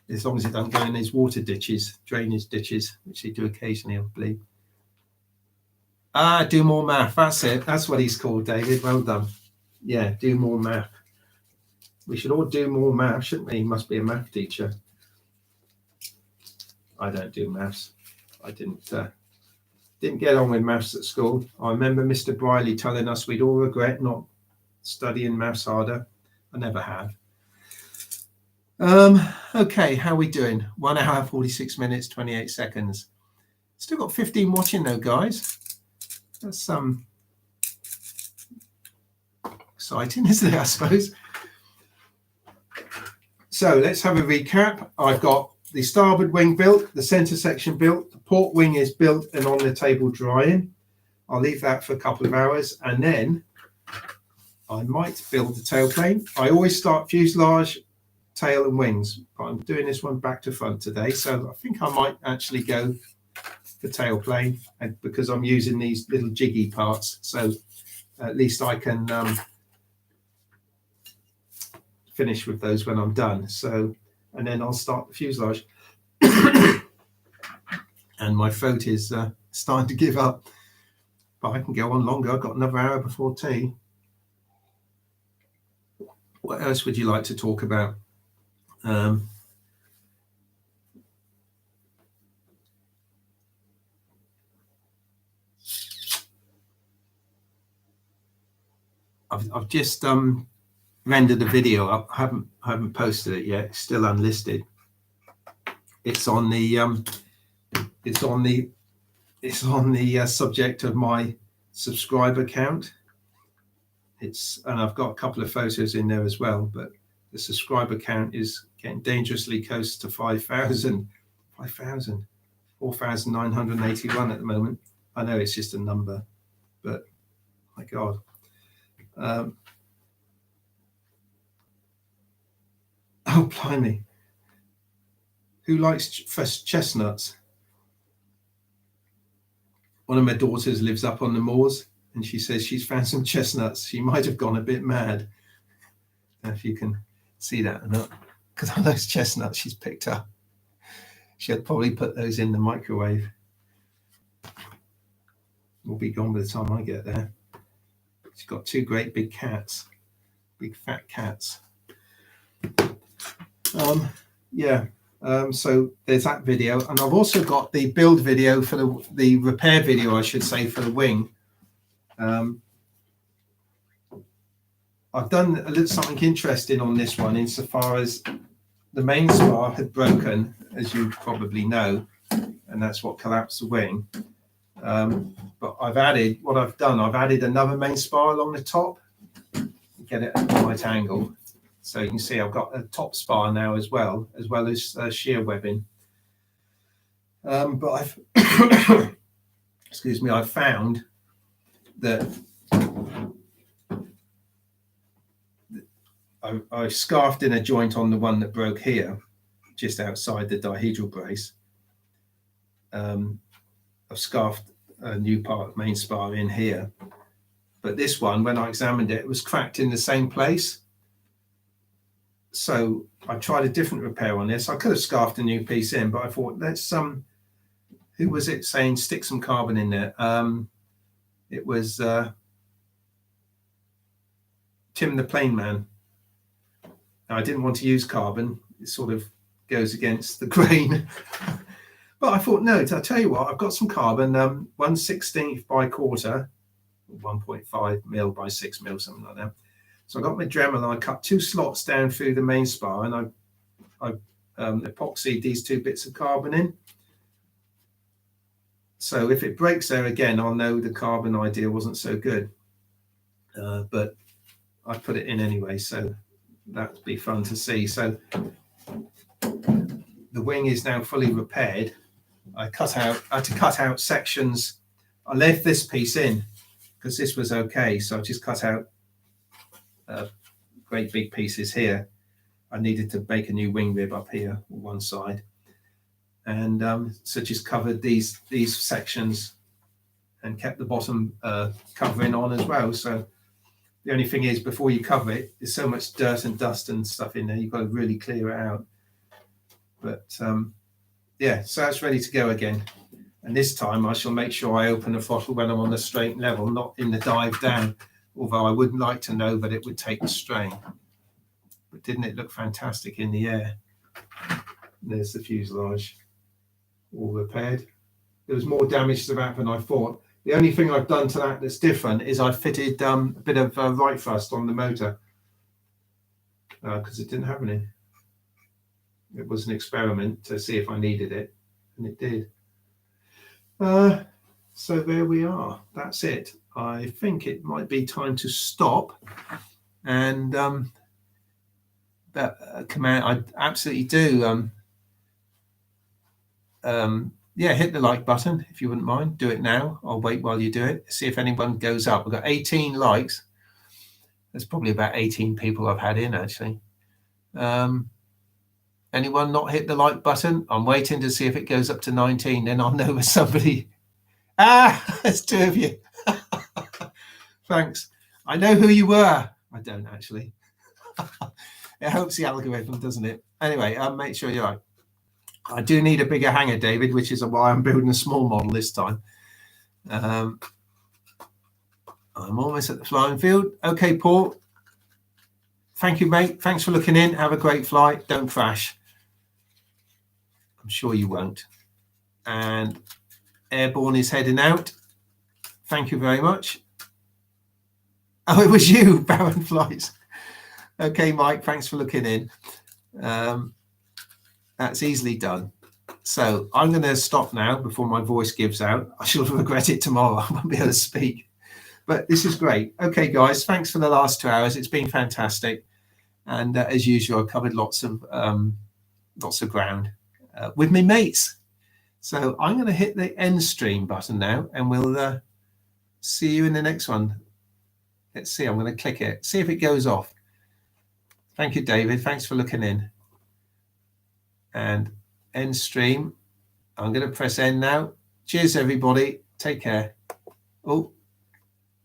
As long as it doesn't go in these water ditches, drainage ditches, which they do occasionally, I believe. Do more math. That's it. That's what he's called, David. Well done. Yeah, do more math. We should all do more math, shouldn't we? He must be a math teacher. I don't do maths. I didn't get on with maths at school. I remember Mr. Briley telling us we'd all regret not studying maths harder. I never have. Okay, how are we doing? 1 hour, 46 minutes, 28 seconds. Still got 15 watching though, guys. That's exciting, isn't it, I suppose? So let's have a recap. I've got the starboard wing built, the center section built, the port wing is built and on the table drying. I'll leave that for a couple of hours, and then I might build the tailplane. I always start fuselage, tail and wings, but I'm doing this one back to front today, so I think I might actually go for tailplane, and because I'm using these little jiggy parts, so at least I can finish with those when I'm done. So, and then I'll start the fuselage. And my throat is starting to give up, but I can go on longer. I've got another hour before tea. What else would you like to talk about? I've just rendered a video up. I haven't posted it yet. It's still unlisted. It's on the subject of my subscriber count. And I've got a couple of photos in there as well, but the subscriber count is getting dangerously close to 4,981 at the moment. I know it's just a number, but my God. Oh, blimey. Who likes fresh chestnuts? One of my daughters lives up on the moors, and she says she's found some chestnuts. She might have gone a bit mad. If you can see that or not, because of those chestnuts she's picked up. She'll probably put those in the microwave. We'll be gone by the time I get there. She's got two great big cats, big fat cats. So there's that video, and I've also got the build video for the repair video, I should say, for the wing. I've done a little something interesting on this one, insofar as the main spar had broken, as you probably know, and that's what collapsed the wing. But I've added another main spar along the top, get it at the right angle. So you can see I've got a top spar now as well as shear webbing. But I've I've found that I scarfed in a joint on the one that broke here, just outside the dihedral brace. I've scarfed a new part, main spar, in here. But this one, when I examined it, it was cracked in the same place. So I tried a different repair on this. I could have scarfed a new piece in, but I thought, let's who was it saying stick some carbon in there? It was Tim the Plane Man. Now, I didn't want to use carbon. It sort of goes against the grain. But I thought, no, I'll tell you what, I've got some carbon, 1/16 by quarter, 1.5 mil by 6 mil, something like that. So I got my Dremel and I cut 2 slots down through the main spar, and I epoxied these 2 bits of carbon in. So if it breaks there again, I'll know the carbon idea wasn't so good. But I put it in anyway, so that'd be fun to see. So the wing is now fully repaired. I had to cut out sections. I left this piece in because this was okay. So I just cut out great big pieces here. I needed to make a new wing rib up here on one side. And so just covered these sections and kept the bottom covering on as well. So the only thing is, before you cover it, there's so much dirt and dust and stuff in there, you've got to really clear it out. But yeah, so that's ready to go again. And this time I shall make sure I open the throttle when I'm on the straight level, not in the dive down, although I would like to know that it would take the strain. But didn't it look fantastic in the air? There's the fuselage, all repaired. There was more damage to that than I thought. The only thing I've done to that that's different is I fitted a bit of right thrust on the motor because it didn't have any. It was an experiment to see if I needed it, and it did. So there we are. That's it. I think it might be time to stop. And that command, I absolutely do. Yeah, hit the like button if you wouldn't mind. Do it now. I'll wait while you do it. See if anyone goes up. We've got 18 likes. There's probably about 18 people I've had in, actually. Anyone not hit the like button? I'm waiting to see if it goes up to 19. Then I'll know with somebody. There's 2 of you. Thanks. I know who you were. I don't, actually. It helps the algorithm, doesn't it? Anyway, make sure you like. I do need a bigger hangar, David, which is why I'm building a small model this time. I'm almost at the flying field. Okay, Paul. Thank you, mate. Thanks for looking in. Have a great flight. Don't crash. I'm sure you won't. And Airborne is heading out. Thank you very much. Oh, it was you, Baron Flights. Okay, Mike, thanks for looking in. That's easily done. So I'm going to stop now before my voice gives out. I shall regret it tomorrow. I won't be able to speak. But this is great. Okay, guys, thanks for the last 2 hours. It's been fantastic. And as usual, I covered lots of ground with my mates. So I'm going to hit the end stream button now, and we'll see you in the next one. Let's see. I'm going to click it. See if it goes off. Thank you, David. Thanks for looking in. And end stream. I'm going to press end now. Cheers, everybody. Take care. Oh.